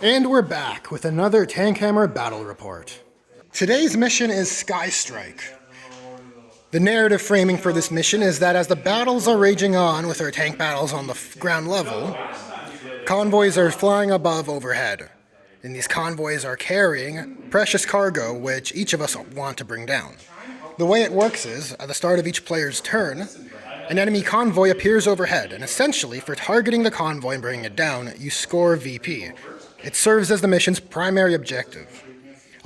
And we're back with another Tank Hammer battle report. Today's mission is Sky Strike. The narrative framing for this mission is that as the battles are raging on with our tank battles on the ground level, convoys are flying above overhead. And these convoys are carrying precious cargo which each of us want to bring down. The way it works is, at the start of each player's turn, an enemy convoy appears overhead, and essentially, for targeting the convoy and bringing it down, you score VP. It serves as the mission's primary objective.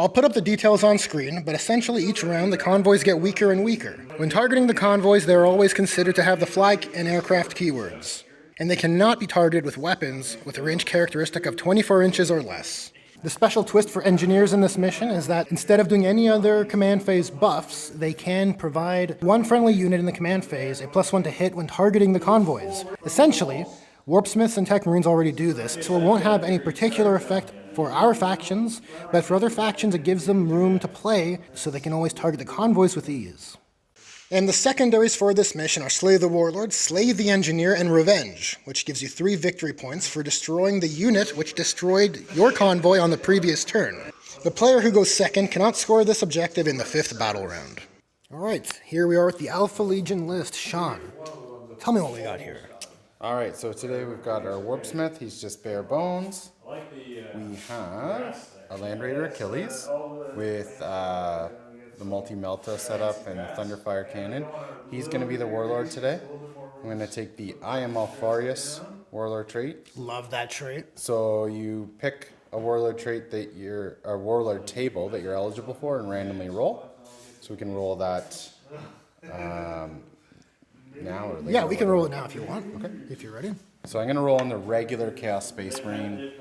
I'll put up the details on screen, but essentially each round the convoys get weaker and weaker. When targeting the convoys, they are always considered to have the flag and aircraft keywords, and they cannot be targeted with weapons with a range characteristic of 24 inches or less. The special twist for engineers in this mission is that instead of doing any other command phase buffs, they can provide one friendly unit in the command phase a +1 to hit when targeting the convoys. Essentially, Warpsmiths and Tech Marines already do this, so it won't have any particular effect for our factions, but for other factions it gives them room to play so they can always target the convoys with ease. And the secondaries for this mission are Slay the Warlord, Slay the Engineer, and Revenge, which gives you 3 victory points for destroying the unit which destroyed your convoy on the previous turn. The player who goes second cannot score this objective in the 5th battle round. Alright, here we are with the Alpha Legion list. Sean, tell me what we got here. Alright, so today we've got our Warpsmith, he's just bare bones. We have a Land Raider Achilles with the multi-melta setup and Thunderfire cannon. He's going to be the Warlord today. I'm going to take the I Am Alfarius Warlord trait. Love that trait. So you pick a Warlord trait that you're, a Warlord table that you're eligible for and randomly roll. So we can roll that now or later. Yeah, we can roll it now if you want. Okay. If you're ready. So I'm going to roll on the regular Chaos Space Marine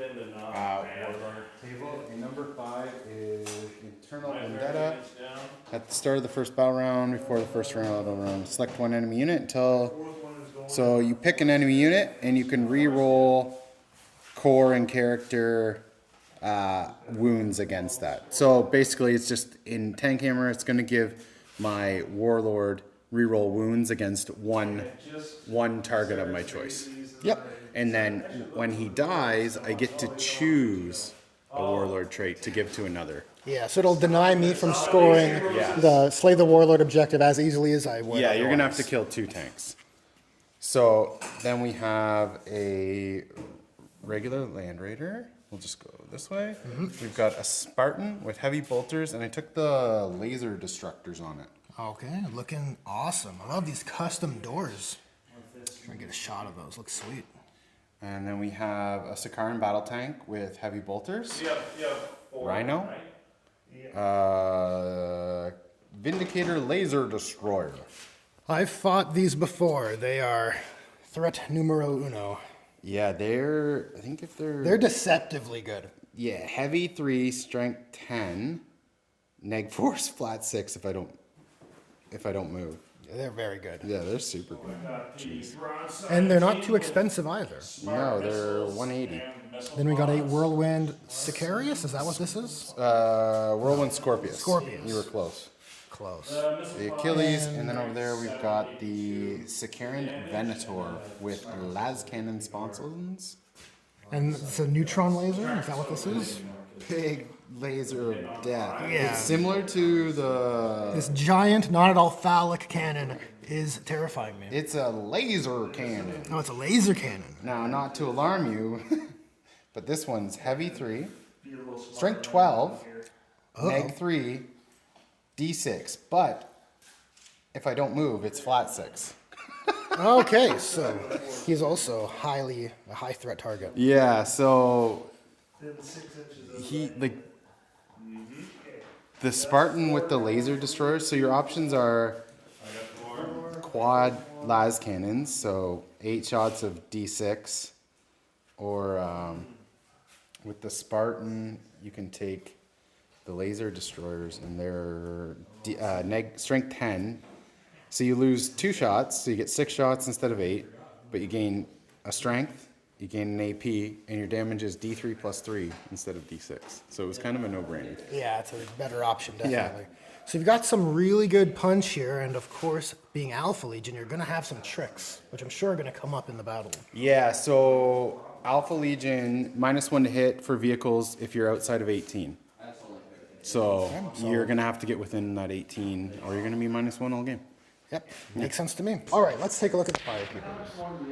Warlord table. And number 5 is Eternal Vendetta. At the start of the first battle round, before the first round, select one enemy unit until... So you pick an enemy unit and you can re-roll core and character wounds against that. So basically it's just, in Tank Hammer, it's going to give my Warlord re-roll wounds against one target of my choice. Yep. And then when he dies, I get to choose a Warlord trait to give to another. Yeah, so it'll deny me from scoring the Slay the Warlord objective as easily as I would. Yeah, you're going to have to kill 2 tanks. So then we have a regular Land Raider. We'll just go this way. We've got a Spartan with heavy bolters, and I took the laser destructors on it. Okay, looking awesome. I love these custom doors. Try to get a shot of those. Looks sweet. And then we have a Sakaran battle tank with heavy bolters. Rhino. Vindicator laser destroyer. I've fought these before. They are threat numero uno. Yeah, I think if they're deceptively good. Yeah, heavy 3, strength 10, neg force flat 6 if I don't move. They're very good. Yeah, they're super good. Jeez. And they're not too expensive either. No, they're 180. Then we got a Whirlwind Sicarius. Is that what this is? Whirlwind Scorpius. Scorpius. You were close. Close. The Achilles, and then over there we've got the Sakaran Venator with las cannon sponsons. And it's a neutron laser? Is that what this is? Big laser of death. Yeah. It's similar to This giant, not at all phallic cannon is terrifying me. It's a laser cannon. Oh, it's a laser cannon. Now, not to alarm you, but this one's heavy 3, strength 12, neg 3, d6. But if I don't move, it's flat 6. Okay, so he's also a high threat target. Yeah, so the Spartan with the laser destroyers. So your options are quad las cannons, so 8 shots of d6, or with the Spartan you can take the laser destroyers and they're strength 10. So you lose 2 shots, so you get 6 shots instead of 8, but you gain a strength, you gain an AP, and your damage is D3 plus 3 instead of D6. So it was kind of a no-brainer. Yeah, it's a better option, definitely. Yeah. So you've got some really good punch here, and of course, being Alpha Legion, you're going to have some tricks, which I'm sure are going to come up in the battle. Yeah, so Alpha Legion, -1 to hit for vehicles if you're outside of 18. So you're going to have to get within that 18 or you're going to be -1 all game. Yep, makes sense to me. All right, let's take a look at the Firekeepers.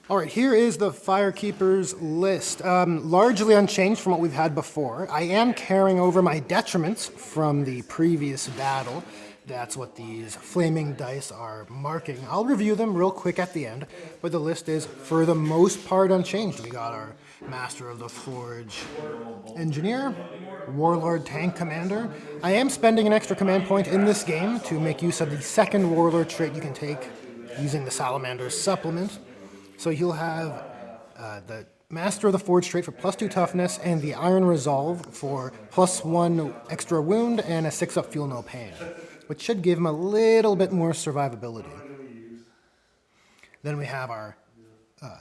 All right, here is the Firekeepers list. Largely unchanged from what we've had before. I am carrying over my detriments from the previous battle. That's what these flaming dice are marking. I'll review them real quick at the end, but the list is, for the most part, unchanged. We got our Master of the Forge Engineer, Warlord Tank Commander. I am spending an extra command point in this game to make use of the second Warlord trait you can take using the Salamanders supplement. So you'll have the Master of the Forge trait for +2 toughness and the Iron Resolve for +1 extra wound and a 6-up feel no pain, which should give him a little bit more survivability. Then we have our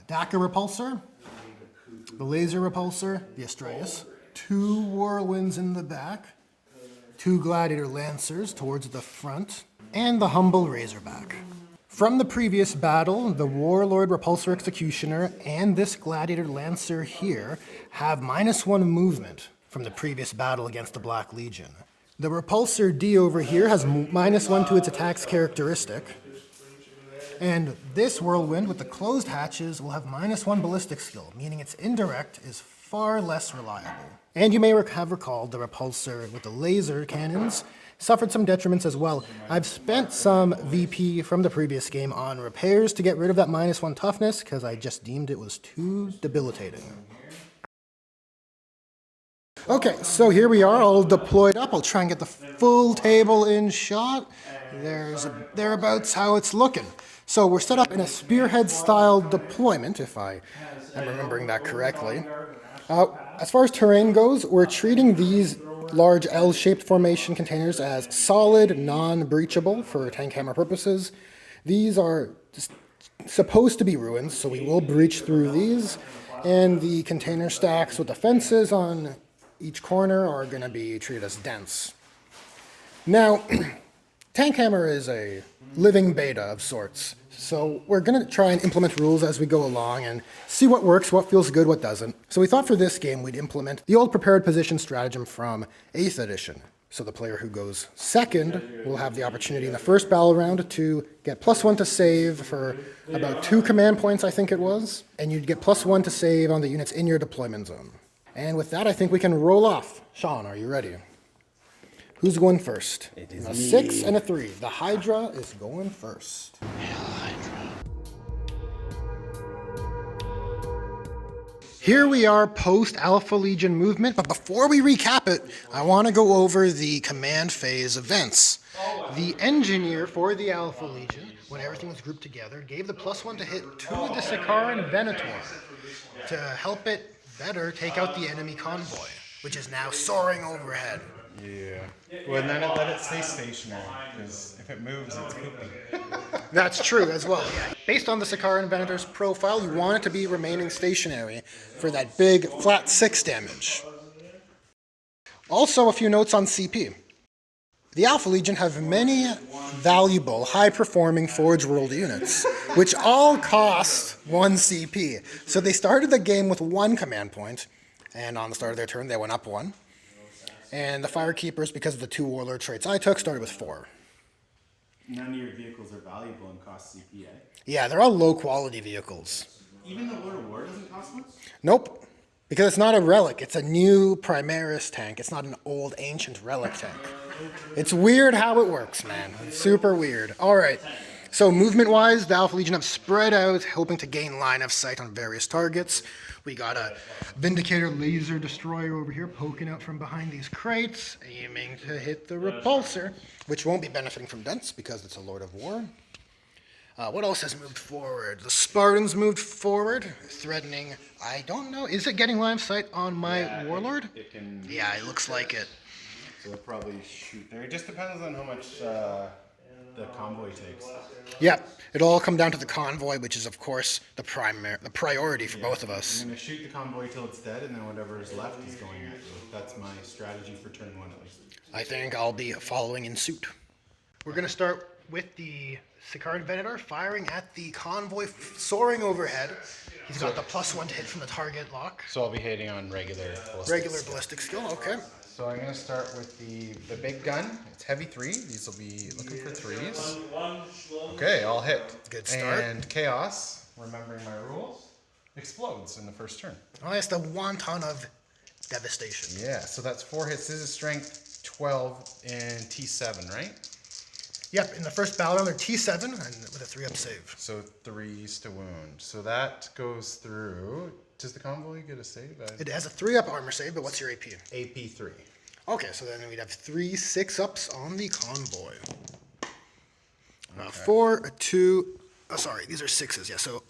Daka Repulsor, the Laser Repulsor, the Astraeus, 2 Whirlwinds in the back, 2 Gladiator Lancers towards the front, and the Humble Razorback. From the previous battle, the Warlord Repulsor Executioner and this Gladiator Lancer here have -1 movement from the previous battle against the Black Legion. The Repulsor D over here has -1 to its attack's characteristic. And this Whirlwind with the closed hatches will have -1 ballistic skill, meaning its indirect is far less reliable. And you may have recalled the Repulsor with the laser cannons suffered some detriments as well. I've spent some VP from the previous game on repairs to get rid of that -1 toughness because I just deemed it was too debilitating. Okay, so here we are, all deployed up. I'll try and get the full table in shot. Thereabouts how it's looking. So we're set up in a spearhead-style deployment, if I am remembering that correctly. As far as terrain goes, we're treating these large L-shaped formation containers as solid, non-breachable for tank hammer purposes. These are just supposed to be ruins, so we will breach through these. And the container stacks with the fences on each corner are going to be treated as dense. Now, tank hammer is a living beta of sorts, so we're going to try and implement rules as we go along and see what works, what feels good, what doesn't. So we thought for this game we'd implement the old prepared position stratagem from 8th edition. So the player who goes second will have the opportunity in the first battle round to get +1 to save for about 2 command points, I think it was, and you'd get +1 to save on the units in your deployment zone. And with that, I think we can roll off. Sean, are you ready? Who's going first? It is a me. 6 and a 3. The Hydra is going first. Here we are post Alpha Legion movement, but before we recap it, I want to go over the command phase events. The engineer for the Alpha Legion, when everything was grouped together, gave the +1 to hit to the Sikaran Venator to help it better take out the enemy convoy, which is now soaring overhead. Yeah. Well, then let it stay stationary, because if it moves, it's poopy. That's true as well. Yeah. Based on the Sikaran Venator's profile, you want it to be remaining stationary for that big flat 6 damage. Also, a few notes on CP. The Alpha Legion have many valuable, high-performing Forge World units, which all cost 1 CP. So they started the game with 1 command point, and on the start of their turn, they went up 1. And the Firekeepers, because of the 2 Warlord traits I took, started with 4. None of your vehicles are valuable and cost CPA. Yeah, they're all low-quality vehicles. Even the Lord of War doesn't cost much? Nope, because it's not a relic. It's a new Primaris tank. It's not an old, ancient relic tank. It's weird how it works, man. It's super weird. All right, so movement-wise, the Alpha Legion have spread out, hoping to gain line of sight on various targets. We got a Vindicator Laser Destroyer over here poking out from behind these crates, aiming to hit the Repulsor, which won't be benefiting from dents because it's a Lord of War. What else has moved forward? The Spartans moved forward, threatening, I don't know, is it getting line of sight on my Warlord? It can. Yeah, it looks like it. So it'll probably shoot there. It just depends on how much the convoy takes. Yeah, it'll all come down to the convoy, which is, of course, the priority for both of us. I'm going to shoot the convoy till it's dead, and then whatever is left is going at you. That's my strategy for turn 1, at least. I think I'll be following in suit. We're going to start with the Sikaran Venator firing at the convoy soaring overhead. He's got the +1 to hit from the target lock. So I'll be hitting on regular ballistic. Regular ballistic skill, okay. So I'm going to start with the big gun. It's heavy 3. These will be looking for 3s. Okay, I'll hit. Good start. And Chaos, remembering my rules, explodes in the first turn. Oh, that's the wonton of devastation. Yeah, so that's 4 hits. This is strength 12 and T7, right? Yep, in the first battle round, they're T7 and with a 3-up save. So 3s to wound. So that goes through. Does the convoy get a save? It has a 3-up armor save, but what's your AP? AP 3. Okay, so then we'd have 3 6-ups on the convoy. 4, a 2. Oh, sorry, these are 6s. Yeah, so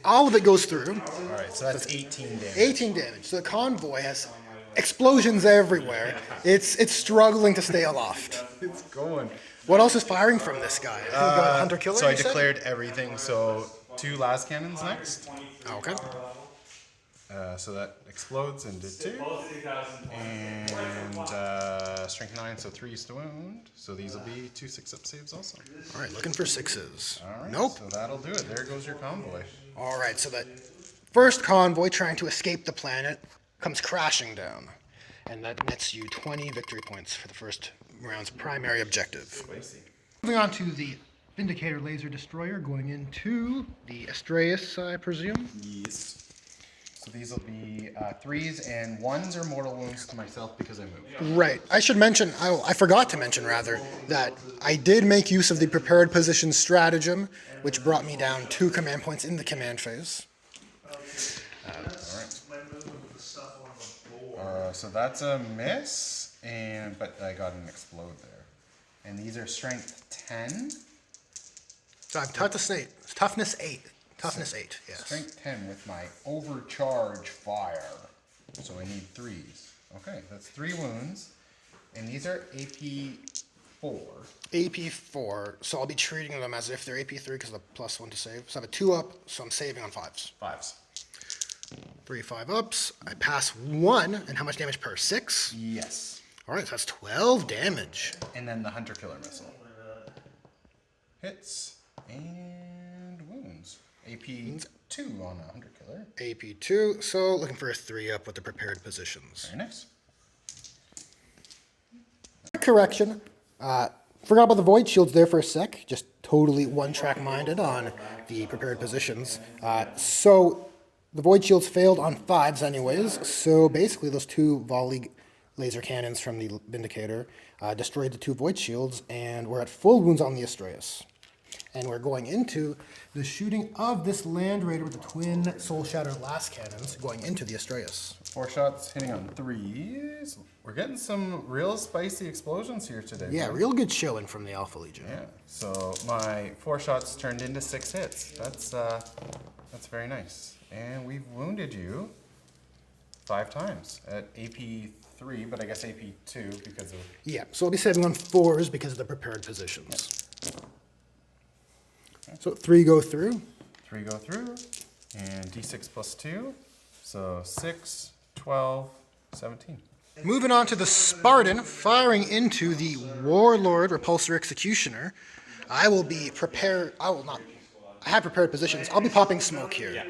all of it goes through. All right, so that's 18 damage. 18 damage. So the convoy has explosions everywhere. It's struggling to stay aloft. It's going. What else is firing from this guy? I think we got Hunter Killer. So I you said? declared everything. So 2 las cannons next. Okay. So that explodes and did 2. And strength 9, so 3s to wound. So these will be 2 6-up saves also. All right, looking for 6s. All right. Nope. So that'll do it. There goes your convoy. All right, so that first convoy trying to escape the planet comes crashing down. And that nets you 20 victory points for the first round's primary objective. Moving on to the Vindicator Laser Destroyer going into the Astraeus, I presume. Yes. So these will be 3s and 1s are mortal wounds to myself because I moved. Right. I should mention, I forgot to mention rather, that I did make use of the prepared position stratagem, which brought me down 2 command points in the command phase. So that's a miss, but I got an explode there. And these are strength 10. So I've toughness 8. Toughness 8. Toughness 8, yes. Strength 10 with my overcharge fire. So I need 3s. Okay, that's 3 wounds. And these are AP 4. AP 4, so I'll be treating them as if they're AP 3 because of the +1 to save. So I have a 2-up, so I'm saving on 5s. 5s. 3 5-ups. I pass 1, and how much damage per? 6? Yes. All right, so that's 12 damage. And then the Hunter Killer Missile. Hits and wounds. AP 2 on a Hunter Killer. AP 2, so looking for a 3-up with the prepared positions. Very nice. Correction. Forgot about the Void Shields there for a sec. Just totally one-track minded on the prepared positions. So the Void Shields failed on 5s anyways, so basically those 2 volley laser cannons from the Vindicator destroyed the 2 Void Shields, and we're at full wounds on the Astraeus. And we're going into the shooting of this Land Raider with the twin Soul Shatter Last Cannons going into the Astraeus. 4 shots hitting on 3s. We're getting some real spicy explosions here today. Yeah, man. real good showing from the Alpha Legion. Yeah, so my 4 shots turned into 6 hits. That's very nice. And we've wounded you 5 times at AP 3, but I guess AP 2 because of... Yeah, so I'll be saving on 4s because of the prepared positions. Okay. So 3 go through. 3 go through, and D6 plus 2, so 6, 12, 17. Moving on to the Spartan, firing into the Warlord Repulsor Executioner. I will be prepared, I have prepared positions. I'll be popping smoke here. Yeah.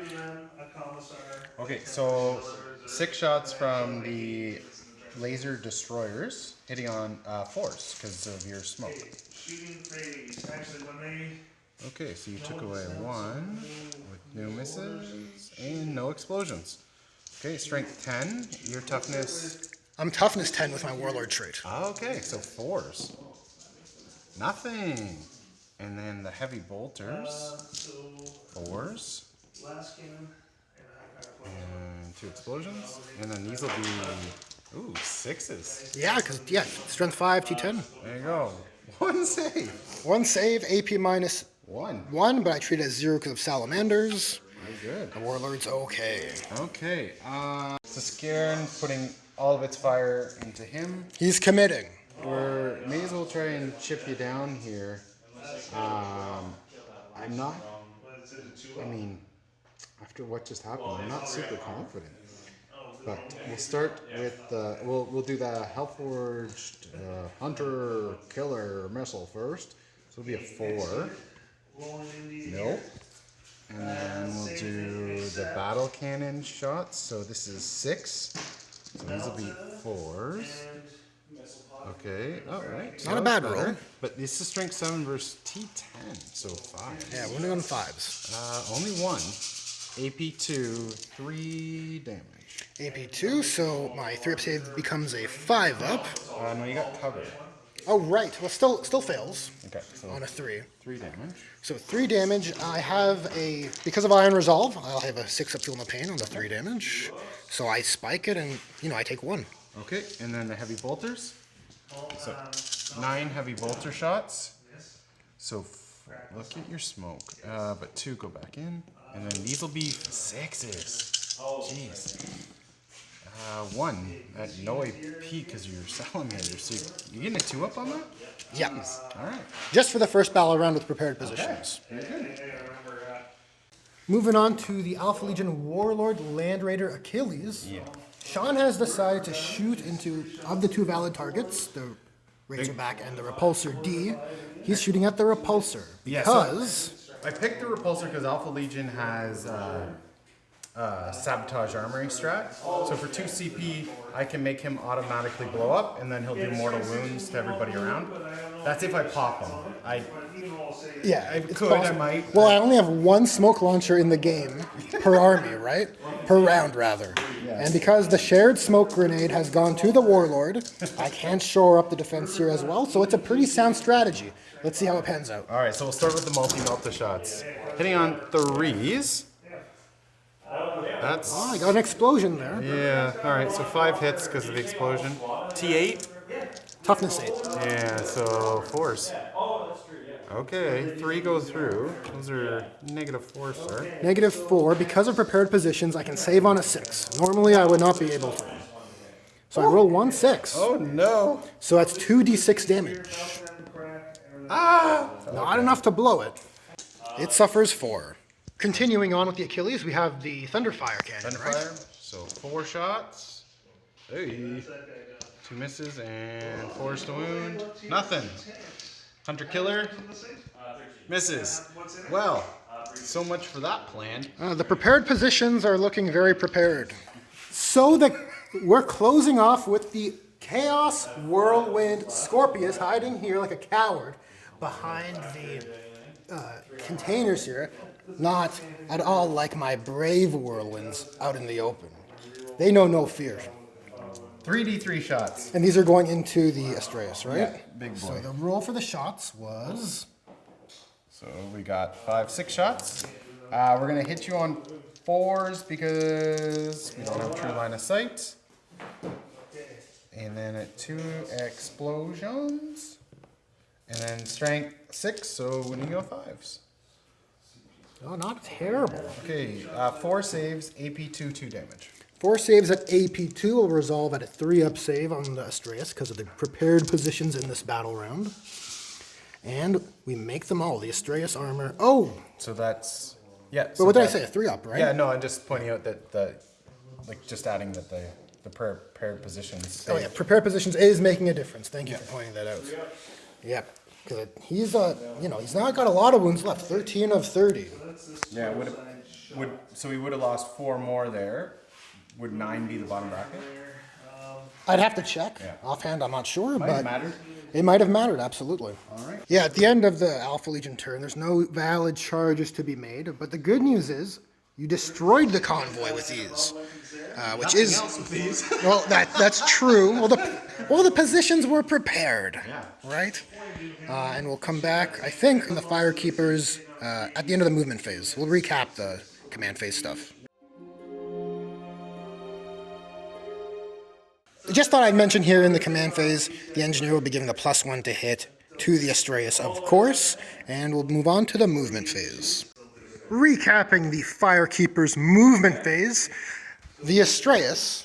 Okay, so 6 shots from the laser destroyers hitting on 4s because of your smoke. Okay, so you took away 1 with no misses and no explosions. Okay, strength 10, your toughness... I'm toughness 10 with my Warlord trait. Okay, so 4s. Nothing. And then the heavy bolters, 4s. And 2 explosions. And then these will be, ooh, 6s. Yeah, because, yeah, strength 5, T10. There you go. 1 save. 1 save, AP minus 1. 1, but I treat it as 0 because of Salamanders. Very good. The Warlord's okay. Okay, so Scarin putting all of its fire into him. He's committing. May as well try and chip you down here. I'm not, I mean, after what just happened, I'm not super confident. But we'll start with, we'll do the Hellforged Hunter Killer Missile first. So it'll be a 4. Nope. And then we'll do the battle cannon shots. So this is 6. So these will be 4s. Okay, alright. Not a bad roll. But this is strength 7 versus T10, so 5. Yeah, we're only on 5s. Only 1. AP2, 3 damage. AP2, so my 3-up save becomes a 5-up. No, you got cover. Oh, right. Well, still fails. Okay, so on a 3. 3 damage. So 3 damage. I have because of Iron Resolve, I'll have a 6-up Feel No Pain on the 3 damage. So I spike it and, I take 1. Okay, and then the heavy bolters. So 9 heavy bolter shots. So look at your smoke. But 2 go back in. And then these will be 6s. Jeez. 1 at no AP because you're Salamanders. So you getting a 2-up on that? Yeah. All right. Just for the first battle round with prepared positions. Very good. Moving on to the Alpha Legion Warlord Land Raider Achilles. Yeah. Sean has decided to shoot into, of the 2 valid targets, the Razorback and the Repulsor D, he's shooting at the Repulsor. Because... I picked the Repulsor because Alpha Legion has Sabotage Armory strat. So for 2 CP, I can make him automatically blow up, and then he'll do mortal wounds to everybody around. That's if I pop him. I might. Well, I only have 1 smoke launcher in the game per army, right? Per round, rather. Yes. And because the shared smoke grenade has gone to the Warlord, I can't shore up the defense here as well, so it's a pretty sound strategy. Let's see how it pans out. All right, so we'll start with the multi-melta shots. Hitting on 3s. That's... Oh, I got an explosion there. Yeah, all right, so 5 hits because of the explosion. T8. Toughness 8. Yeah, so 4s. Okay, 3 go through. Those are -4, sir. -4. Because of prepared positions, I can save on a 6. Normally, I would not be able to. So I roll 1 6. Oh, no. So that's 2d6 damage. Not enough to blow it. It suffers 4. Continuing on with the Achilles, we have the Thunderfire cannon, Thunderfire, so 4 shots. Hey. 2 misses and 4s to wound. Nothing. Hunter Killer. Misses. Well, so much for that plan. The prepared positions are looking very prepared. So we're closing off with the Chaos Whirlwind Scorpius hiding here like a coward behind the containers here. Not at all like my brave whirlwinds out in the open. They know no fear. 3d3 shots. And these are going into the Astraeus, right? Yeah, big boy. So the roll for the shots was... So we got 5, 6 shots. We're going to hit you on 4s because we don't have true line of sight. And then at 2 explosions. And then strength 6, so when you go 5s. Oh, not terrible. Okay, 4 saves, AP2, 2 damage. 4 saves at AP2 will resolve at a 3-up save on the Astraeus because of the prepared positions in this battle round. And we make them all. The Astraeus armor. Oh! So that's... Yeah. But what did I say? A 3-up, right? Yeah, no, I'm just pointing out that just adding that the prepared positions. Oh, yeah. Prepared positions is making a difference. Thank you for pointing that out. Yeah. Because he's he's not got a lot of wounds left. 13 of 30. Yeah, so he would have lost 4 more there. Would 9 be the bottom bracket? I'd have to check. Yeah. Offhand, I'm not sure, Might but have mattered. it might have mattered, absolutely. All right. Yeah, at the end of the Alpha Legion turn, there's no valid charges to be made, but the good news is you destroyed the convoy with these, which Nothing is else with these. well, that's true. Well, the positions were prepared, Yeah. right? And we'll come back, I think, in the Firekeepers at the end of the movement phase. We'll recap the command phase stuff. Just thought I'd mention here in the command phase, the engineer will be giving the +1 to hit to the Astraeus, of course, and we'll move on to the movement phase. Recapping the Firekeeper's movement phase, the Astraeus,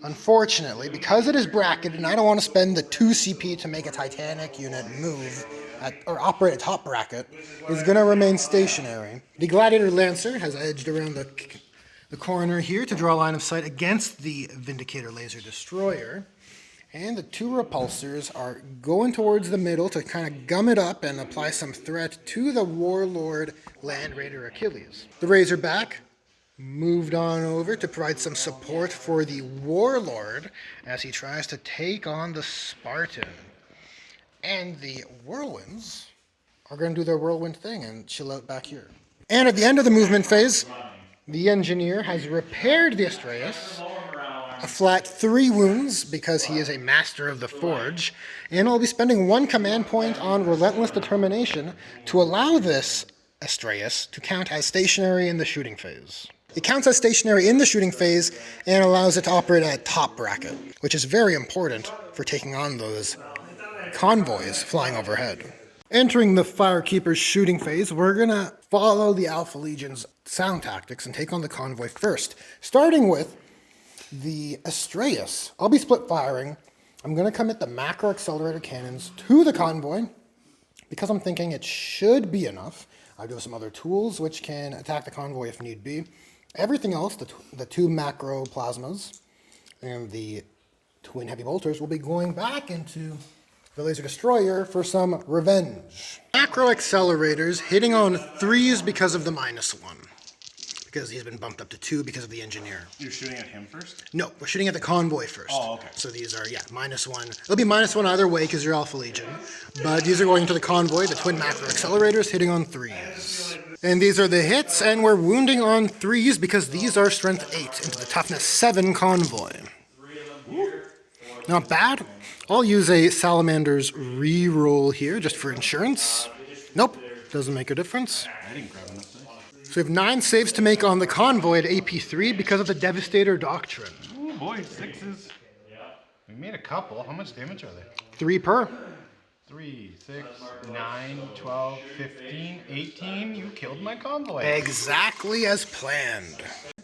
unfortunately, because it is bracketed, and I don't want to spend the 2 CP to make a Titanic unit move or operate a top bracket, is going to remain stationary. The Gladiator Lancer has edged around the corner here to draw a line of sight against the Vindicator Laser Destroyer. And the two repulsors are going towards the middle to kind of gum it up and apply some threat to the Warlord Land Raider Achilles. The Razorback moved on over to provide some support for the Warlord as he tries to take on the Spartan. And the Whirlwinds are going to do their whirlwind thing and chill out back here. And at the end of the movement phase, the Engineer has repaired the Astraeus, a flat 3 wounds because he is a master of the forge, and will be spending 1 command point on Relentless Determination to allow this Astraeus to count as stationary in the shooting phase. It counts as stationary in the shooting phase and allows it to operate at top bracket, which is very important for taking on those convoys flying overhead. Entering the Firekeeper's shooting phase, we're going to follow the Alpha Legion's sound tactics and take on the convoy first, starting with the Astraeus. I'll be split firing. I'm going to commit the macro accelerator cannons to the convoy because I'm thinking it should be enough. I do have some other tools which can attack the convoy if need be. Everything else, the 2 macro plasmas and the twin heavy bolters, will be going back into the laser destroyer for some revenge. Macro accelerators hitting on 3s because of the -1. Because he's been bumped up to 2 because of the Engineer. You're shooting at him first? No, we're shooting at the convoy first. Oh, okay. So these are, -1. It'll be -1 either way because you're Alpha Legion. But these are going to the convoy, the twin macro accelerators, hitting on 3s. And these are the hits, and we're wounding on 3s because these are strength 8 into the toughness 7 convoy. Not bad. I'll use a Salamander's reroll here just for insurance. Nope, doesn't make a difference. I didn't grab enough. So we have 9 saves to make on the convoy at AP3 because of the Devastator Doctrine. Oh boy, 6s. We made a couple. How much damage are they? 3 per. 3, 6, 9, 12, 15, 18. You killed my convoy. Exactly as planned.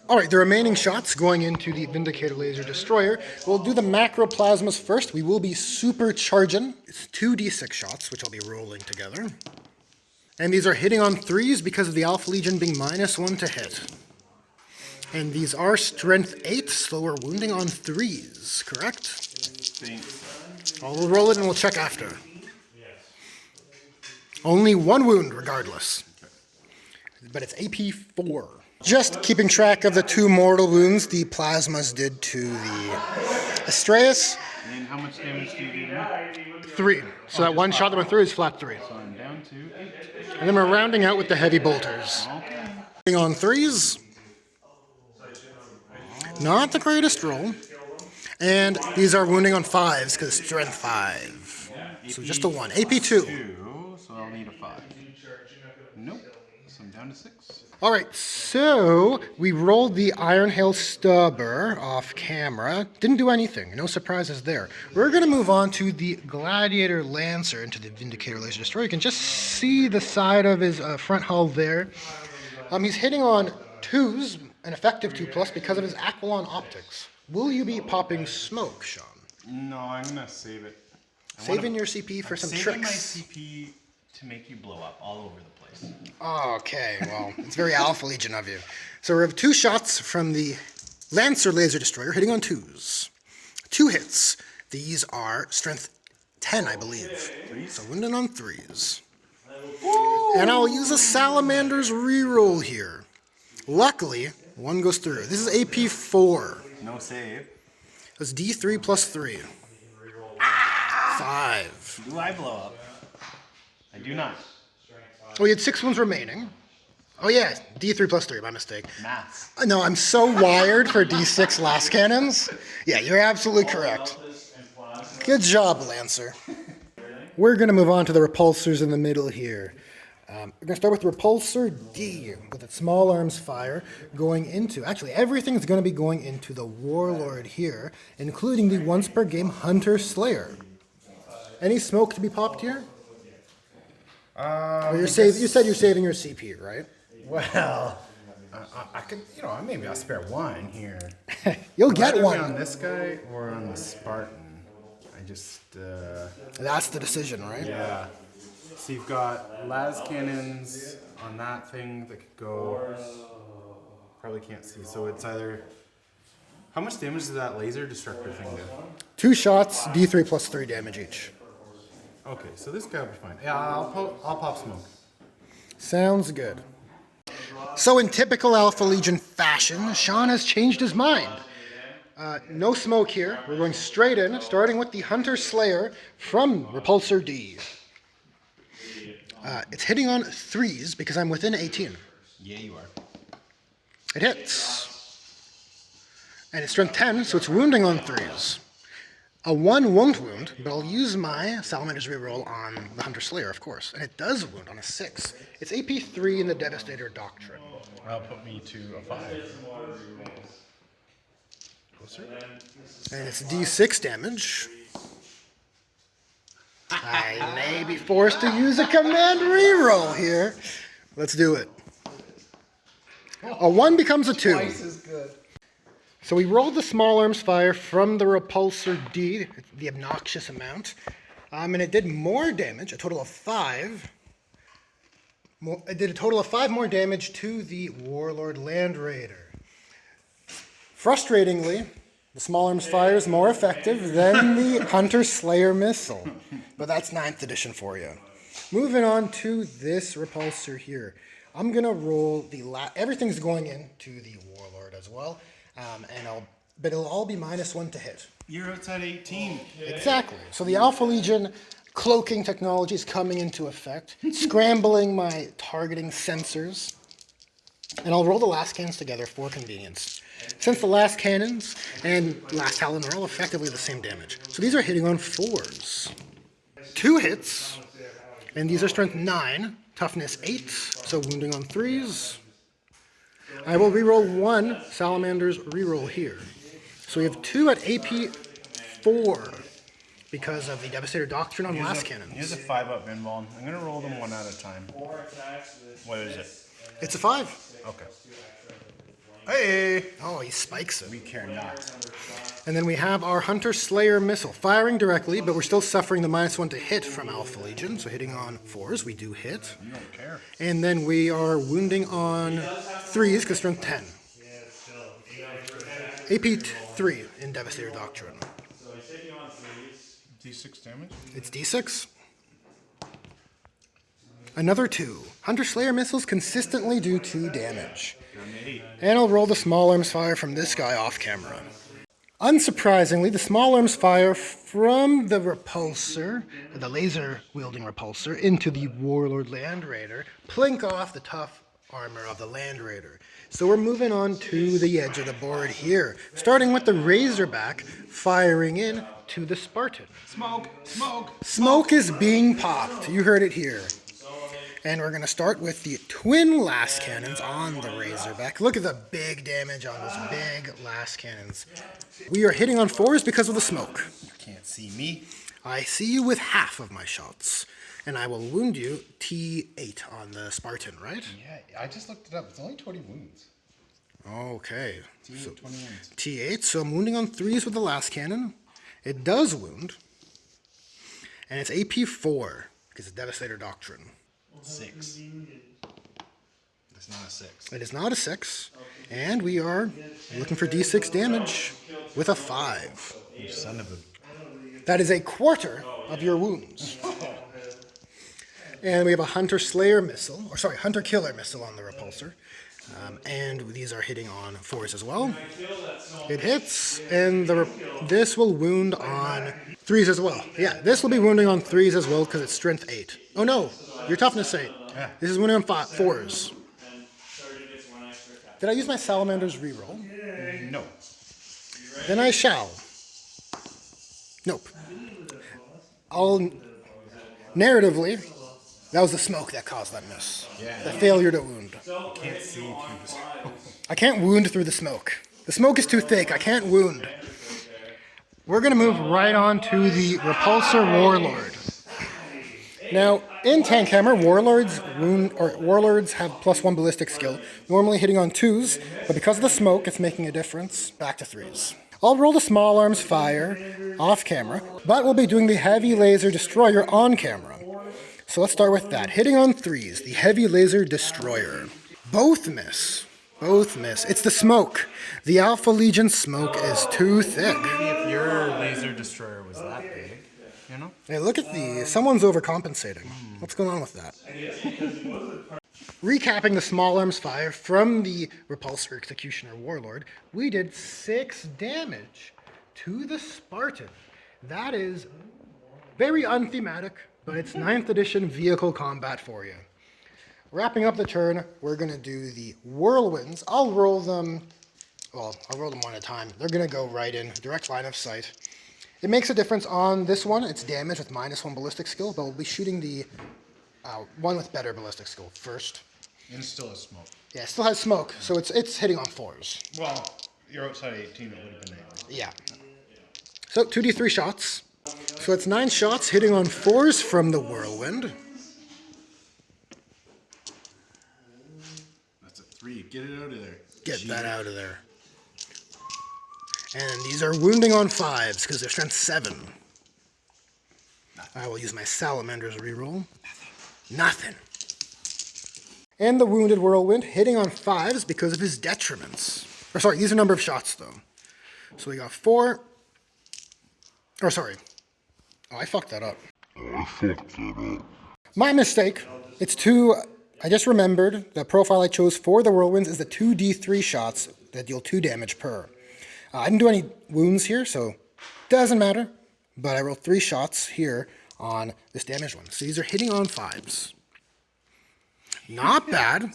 All right, the remaining shots going into the Vindicator Laser Destroyer. We'll do the macro plasmas first. We will be supercharging. It's 2d6 shots, which I'll be rolling together. And these are hitting on 3s because of the Alpha Legion being -1 to hit. And these are strength 8, slower wounding on 3s, correct? Thanks. I'll roll it and we'll check after. Only 1 wound regardless. But it's AP4. Just keeping track of the 2 mortal wounds the plasmas did to the Astraeus. And how much damage do you do to me? 3. So that 1 shot that went through is flat 3. So I'm down to 8. And then we're rounding out with the heavy bolters. Okay. On 3s. Not the greatest roll. And these are wounding on 5s because strength 5. So just a 1. AP2. So I'll need a 5. Nope. So I'm down to 6. All right, so we rolled the Iron Hail Stubber off camera. Didn't do anything. No surprises there. We're going to move on to the Gladiator Lancer into the Vindicator Laser Destroyer. You can just see the side of his front hull there. He's hitting on 2s, an effective 2+ because of his Aquilon optics. Will you be popping smoke, Sean? No, I'm going to save it. Saving your CP for some saving tricks. my CP to make you blow up all over the place. Okay, well, it's very Alpha Legion of you. So we have 2 shots from the Lancer Laser Destroyer hitting on 2s. 2 hits. These are strength 10, I believe. So wounded on 3s. And I'll use a Salamander's reroll here. Luckily, 1 goes through. This is AP4. No save. That's D3 plus 3. 5. Do I blow up? I do not. Oh, you had 6 wounds remaining. Oh yeah, D3 plus 3, my mistake. Maths. No, I'm so wired for D6 last cannons. Yeah, you're absolutely correct. Good job, Lancer. We're going to move on to the repulsors in the middle here. We're going to start with Repulsor D, with its small arms fire going into, actually everything's going to be going into the Warlord here, including the once per game Hunter Slayer. Any smoke to be popped here? You said you're saving your CP, right? Well, I could, maybe I'll spare 1 here. You'll get Either 1. on this guy or on the Spartan. I just, That's the decision, right? yeah. So you've got las cannons on that thing that could go, probably can't see, so it's either How much damage does that laser destructor thing do? 2 shots, D3 plus 3 damage each. Okay, so this guy will be fine. Yeah, I'll pop smoke. Sounds good. So in typical Alpha Legion fashion, Sean has changed his mind. No smoke here. We're going straight in, starting with the Hunter Slayer from Repulsor D. It's hitting on 3s because I'm within 18. Yeah, you are. It hits. And it's strength 10, so it's wounding on 3s. A 1 won't wound, but I'll use my Salamander's reroll on the Hunter Slayer, of course. And it does wound on a 6. It's AP 3 in the Devastator Doctrine. That'll put me to a 5. Closer. And it's D6 damage. I may be forced to use a command reroll here. Let's do it. A 1 becomes a 2. Twice as good. So we rolled the small arms fire from the Repulsor D, the obnoxious amount, and it did more damage, a total of 5. It did a total of 5 more damage to the Warlord Land Raider. Frustratingly, the small arms fire is more effective than the Hunter Slayer missile, but that's 9th edition for you. Moving on to this Repulsor here. I'm gonna roll everything's going into the Warlord as well. But it'll all be -1 to hit. You're outside 18. Exactly. So the Alpha Legion cloaking technology is coming into effect, scrambling my targeting sensors. And I'll roll the last cannons together for convenience. Since the last cannons and last Talon are all effectively the same damage. So these are hitting on 4s. 2 hits, and these are strength 9, toughness 8, so wounding on 3s. I will reroll 1 Salamander's reroll here. So we have 2 at AP 4 because of the Devastator Doctrine on last cannons. Here's a 5-up invuln. I'm going to roll them one at a time. What is it? It's a 5. Okay. Hey! Oh, he spikes it. We care not. And then we have our Hunter Slayer missile firing directly, but we're still suffering the -1 to hit from Alpha Legion. So hitting on 4s, we do hit. You don't care. And then we are wounding on 3s because strength 10. AP 3 in Devastator Doctrine. D6 damage? It's D6. Another 2. Hunter Slayer missiles consistently do 2 damage. And I'll roll the small arms fire from this guy off camera. Unsurprisingly, the small arms fire from the Repulsor, the laser-wielding Repulsor, into the Warlord Land Raider, plink off the tough armor of the Land Raider. So we're moving on to the edge of the board here, starting with the Razorback firing in to the Spartan. Smoke! Smoke! Smoke is being popped. You heard it here. And we're going to start with the twin last cannons on the Razorback. Look at the big damage on those big last cannons. We are hitting on 4s because of the smoke. You can't see me. I see you with half of my shots. And I will wound you T8 on the Spartan, right? Yeah, I just looked it up. It's only 20 wounds. Okay. So 20 wounds. T8, so I'm wounding on 3s with the last cannon. It does wound. And it's AP 4 because it's Devastator Doctrine. 6. It's not a 6. It is not a 6, and we are looking for D6 damage with a 5. You son of a... That is a quarter of your wounds. And we have a Hunter Slayer missile, or sorry, Hunter Killer missile on the Repulsor. And these are hitting on 4s as well. It hits, and this will wound on 3s as well. Yeah, this will be wounding on 3s as well because it's strength 8. Oh no, your toughness 8. Yeah. This is wounding on 4s. Did I use my Salamander's reroll? No. Then I shall. Nope. Narratively, that was the smoke that caused that miss. Yeah. The failure to wound. You can't see through the smoke. I can't wound through the smoke. The smoke is too thick. I can't wound. We're going to move right on to the Repulsor Warlord. Now, in Tank Hammer, Warlords have +1 ballistic skill, normally hitting on 2s, but because of the smoke, it's making a difference. Back to 3s. I'll roll the small arms fire off camera, but we'll be doing the heavy laser destroyer on camera. So let's start with that. Hitting on 3s, the heavy laser destroyer. Both miss, Both miss. It's the smoke. The Alpha Legion smoke is too thick. Maybe if your laser destroyer was that big, you know? Hey, look at these. Someone's overcompensating. What's going on with that? Recapping the small arms fire from the Repulsor Executioner Warlord, we did 6 damage to the Spartan. That is very unthematic, but it's 9th edition vehicle combat for you. Wrapping up the turn, we're going to do the Whirlwinds. I'll roll them one at a time. They're going to go right in, direct line of sight. It makes a difference on this one. It's damage with -1 ballistic skill, but we'll be shooting the one with better ballistic skill first. And it still has smoke. Yeah, it still has smoke, so it's hitting on 4s. Well, you're outside 18, it would have been 8. Yeah. So 2d3 shots. So it's 9 shots hitting on 4s from the Whirlwind. That's a 3. Get it out of there. Get that out of there. And these are wounding on 5s because they're strength 7. I will use my Salamanders reroll. Nothing. And the Wounded Whirlwind hitting on 5s because of his detriments. Or sorry, these are number of shots though. So we got 4. Or sorry. Oh, I fucked that up. My mistake. It's 2. I just remembered the profile I chose for the Whirlwinds is the 2d3 shots that deal 2 damage per. I didn't do any wounds here, so doesn't matter. But I rolled 3 shots here on this damaged one. So these are hitting on 5s. Not bad.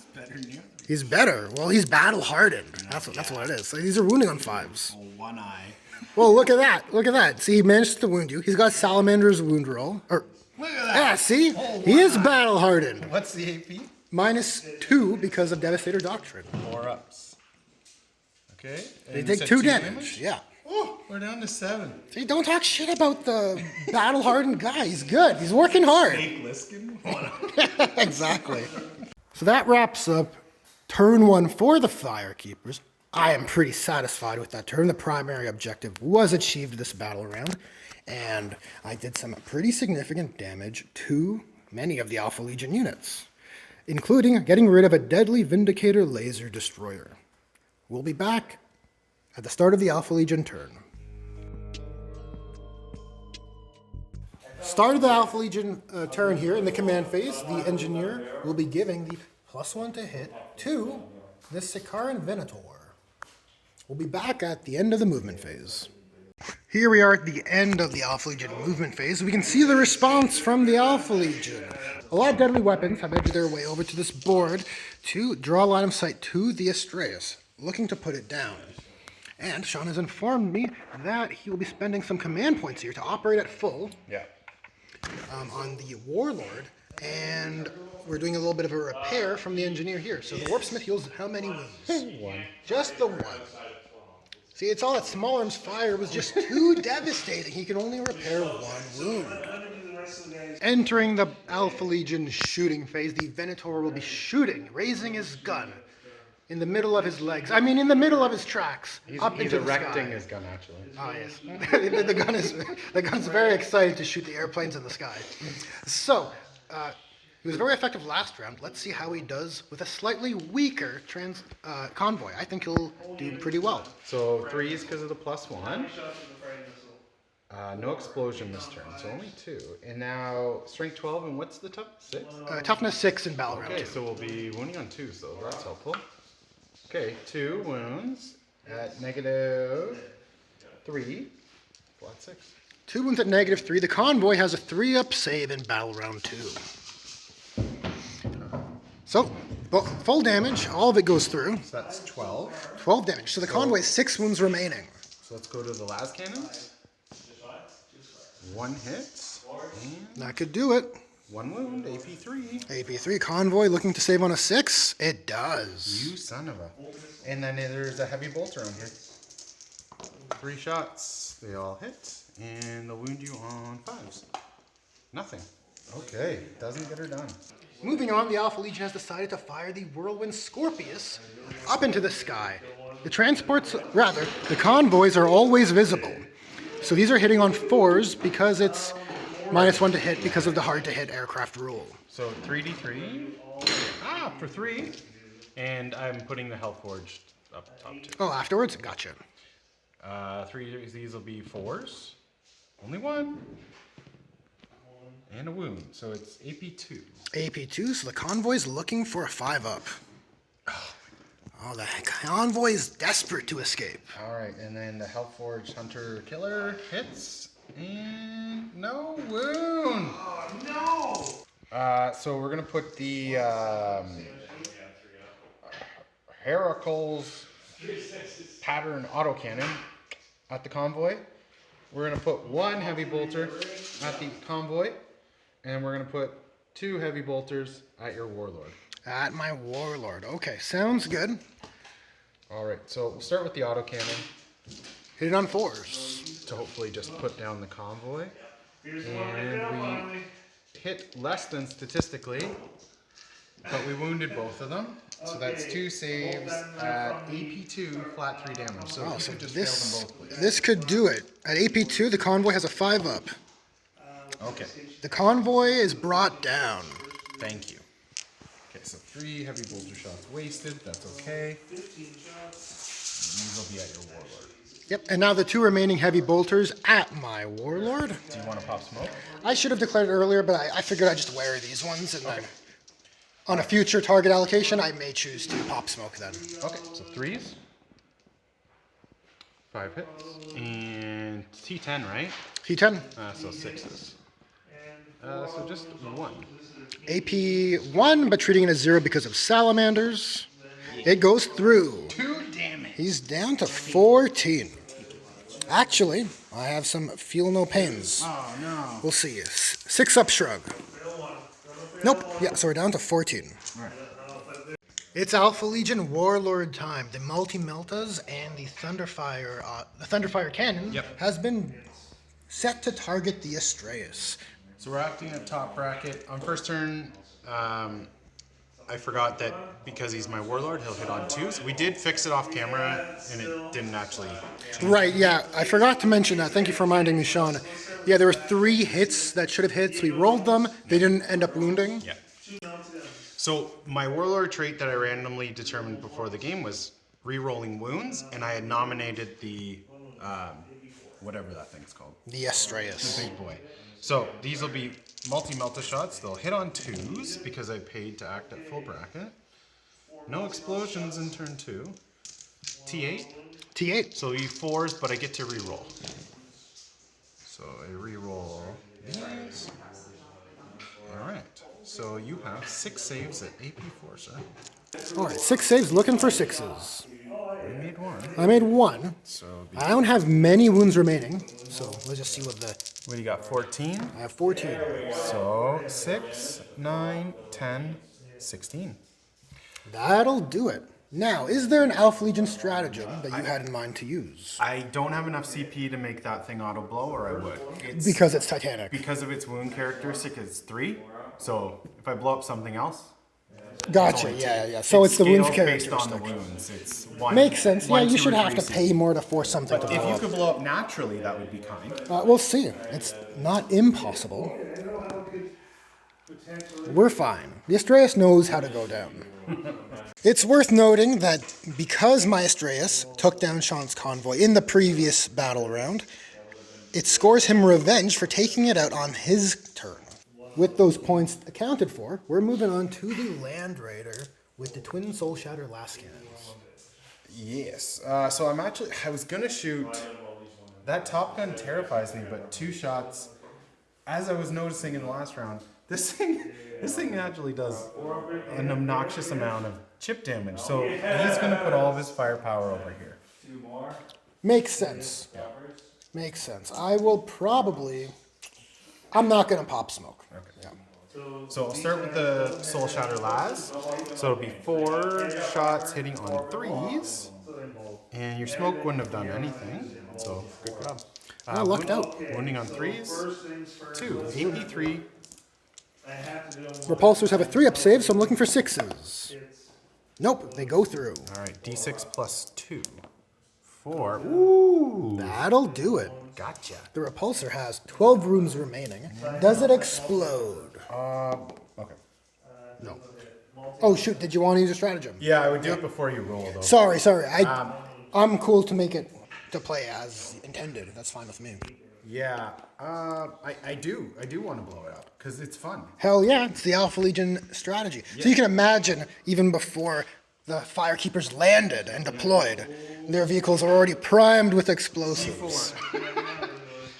He's better. Well, he's battle hardened. That's what it is. So these are wounding on 5s. Oh, 1 eye. Well, look at that. Look at that. See, he managed to wound you. He's got Salamander's wound roll. Look at that. Yeah, see? He is battle hardened. What's the AP? -2 because of Devastator Doctrine. 4 ups. Okay. They take 2 damage. Yeah. Oh, we're down to 7. See, don't talk shit about the battle hardened guy. He's good. He's working hard. Jake Liskin? Exactly. So that wraps up turn 1 for the Firekeepers. I am pretty satisfied with that turn. The primary objective was achieved this battle round, and I did some pretty significant damage to many of the Alpha Legion units, including getting rid of a deadly Vindicator laser destroyer. We'll be back at the start of the Alpha Legion turn. Start of the Alpha Legion turn here in the command phase, the engineer will be giving the +1 to hit to the Sikaran Venator. We'll be back at the end of the movement phase. Here we are at the end of the Alpha Legion movement phase. We can see the response from the Alpha Legion. A lot of deadly weapons have edged their way over to this board to draw a line of sight to the Astraeus, looking to put it down. And Sean has informed me that he will be spending some command points here to operate at full. Yeah. On the Warlord, and we're doing a little bit of a repair from the engineer here. So the Warpsmith heals how many wounds? 1. Just the 1. See, it's all that small arms fire was just too devastating. He can only repair 1 wound. Entering the Alpha Legion shooting phase, the Venator will be shooting, raising his gun in the middle of his legs. I mean, in the middle of his tracks. He's into erecting the sky. his gun, actually. Oh, yes. the gun's very excited to shoot the airplanes in the sky. So, he was very effective last round. Let's see how he does with a slightly weaker convoy. I think he'll do pretty well. So 3s because of the +1. No explosion this turn, so only 2. And now strength 12, and what's the toughness? 6? Toughness 6 in battle round 2. Okay, so we'll be wounding on 2, so that's helpful. Okay, 2 wounds at -3. Flat 6. 2 wounds at -3. The convoy has a 3-up save in battle round 2. So, full damage. All of it goes through. So that's 12. 12 damage. So the convoy has 6 wounds remaining. So let's go to the last cannons. 1 hit. And That could do it. 1 wound, AP3. AP3 convoy looking to save on a 6. It does. You son of a. And then there's a heavy bolter on here. 3 shots. They all hit. And they'll wound you on 5s. Nothing. Okay, doesn't get her done. Moving on, the Alpha Legion has decided to fire the Whirlwind Scorpius up into the sky. The convoys are always visible. So these are hitting on 4s because it's -1 to hit because of the hard to hit aircraft rule. So 3d3. For 3. And I'm putting the Health Forge up top too. Oh, afterwards? Gotcha. 3 of these will be 4s. Only one. And a wound. So it's AP2. AP2, so the convoy's looking for a 5-up. Oh, the convoy is desperate to escape. Alright, and then the Health Forge Hunter Killer hits. And no wound. Oh no! So we're gonna put the Heracle's pattern autocannon at the convoy. We're gonna put 1 heavy bolter at the convoy, and we're gonna put 2 heavy bolters at your warlord. At my warlord. Okay, sounds good. Alright, so we'll start with the autocannon Hit it on 4s. to hopefully just put down the convoy. And we hit less than statistically, but we wounded both of them. So that's 2 saves at AP2, flat 3 damage. So Oh, you so could just fail them both, please. this could do it. At AP2, the convoy has a 5-up. Okay, The convoy is brought down. thank you. Okay, so 3 heavy bolter shots wasted. That's okay. These will be at your warlord. Yep, and now the 2 remaining heavy bolters at my warlord. Do you want to pop smoke? I should have declared it earlier, but I figured I'd just wear these ones, and then on a future target allocation, I may choose to pop smoke then. Okay, so 3s. 5 hits. And T10, right? T10, So 6s. So just 1. AP1, but treating it as 0 because of salamanders. It goes through. 2 damage. He's down to 14. Actually, I have some feel no pains. Oh no. We'll see. 6-up shrug. Nope. Yeah, so we're down to 14. Alright. It's Alpha Legion Warlord time. The multi-meltas and the Thunderfire cannon has been set to target the Astraeus. So we're acting at top bracket. On first turn, I forgot that because he's my warlord, he'll hit on 2s. We did fix it off camera, and it didn't actually change. Right, yeah. I forgot to mention that. Thank you for reminding me, Sean. Yeah, there were 3 hits that should have hit, so we rolled them. They didn't end up wounding. Yeah. So my warlord trait that I randomly determined before the game was re-rolling wounds, and I had nominated the whatever that thing's called. The Astraeus. The big boy. So these will be multi-melta shots. They'll hit on 2s because I paid to act at full bracket. No explosions in turn 2. T8. T8. So you 4s, but I get to re-roll. So I re-roll these. Alright. So you have 6 saves at AP4, sir. Alright, 6 saves, looking for 6s. You made 1. I made 1. So I don't have many wounds remaining, so let's just see what what do you got? 14? I have 14. So 6, 9, 10, 16. That'll do it. Now, is there an Alpha Legion stratagem that you had in mind to use? I don't have enough CP to make that thing auto blow, or I would. Because it's Titanic. Because of its wound characteristic, it's 3. So if I blow up something else, Gotcha, yeah. So it's the wounds scales based on the characteristic. wounds. It's 1. Makes sense. Yeah, 1, you 2, should or have to 3 pay more to force something to If blow you up. could blow up naturally, that would be kind. We'll see. It's not impossible. We're fine. The Astraeus knows how to go down. It's worth noting that because my Astraeus took down Sean's convoy in the previous battle round, it scores him revenge for taking it out on his turn. With those points accounted for, we're moving on to the Land Raider with the Twin Soul Shatter last cannons. Yes. So I was going to shoot. That Top Gun terrifies me, but 2 shots, as I was noticing in the last round, this thing actually does an obnoxious amount of chip damage. So he's going to put all of his firepower over here. Makes sense. Makes sense. I'm not going to pop smoke. Okay. Yeah. So I'll start with the Soul Shatter last. So it'll be 4 shots hitting on 3s. And your smoke wouldn't have done anything. So good job. I lucked out. Wounding on 3s. 2. AP3. Repulsors have a 3-up save, so I'm looking for 6s. Nope, they go through. Alright, D6 plus 2. 4. Ooh. That'll do it. Gotcha. The repulsor has 12 rooms remaining. Does it explode? Okay. No. Oh shoot, did you want to use a stratagem? Yeah, I would do it before you roll, though. Sorry. I'm cool to make it to play as intended. That's fine with me. Yeah, I do want to blow it up because it's fun. Hell yeah, it's the Alpha Legion strategy. Yeah. So you can imagine, even before the Firekeepers landed and deployed, their vehicles are already primed with explosives.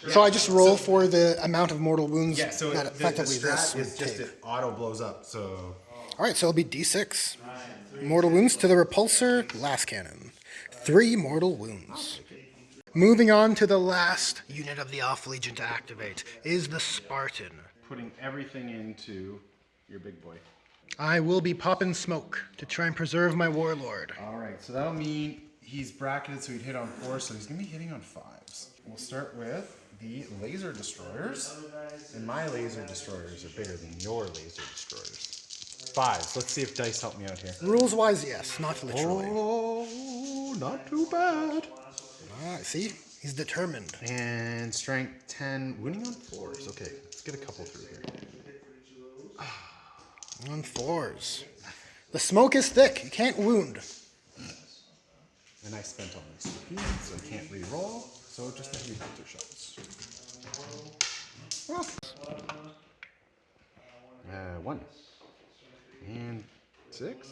So I just roll for the amount of mortal wounds Yeah, so that the effectively strat this would is just take. it auto blows up. So All right, so it'll be D6. Mortal wounds to the repulsor, last cannon. 3 mortal wounds. Moving on to the last unit of the Alpha Legion to activate is the Spartan. putting everything into your big boy. I will be popping smoke to try and preserve my warlord. All right, so that'll mean he's bracketed, so he'd hit on 4, so he's gonna be hitting on 5s. We'll start with the laser destroyers, and my laser destroyers are bigger than your laser destroyers. 5s. Let's see if dice help me out here. Rules wise, yes, not literally. Oh, not too bad. Ah, see, he's determined. And strength 10, winning on 4s. Okay, let's get a couple through here. On 4s. The smoke is thick. You can't wound. And I spent all my CP, so I can't re-roll. So just a few filter shots. 1. And 6?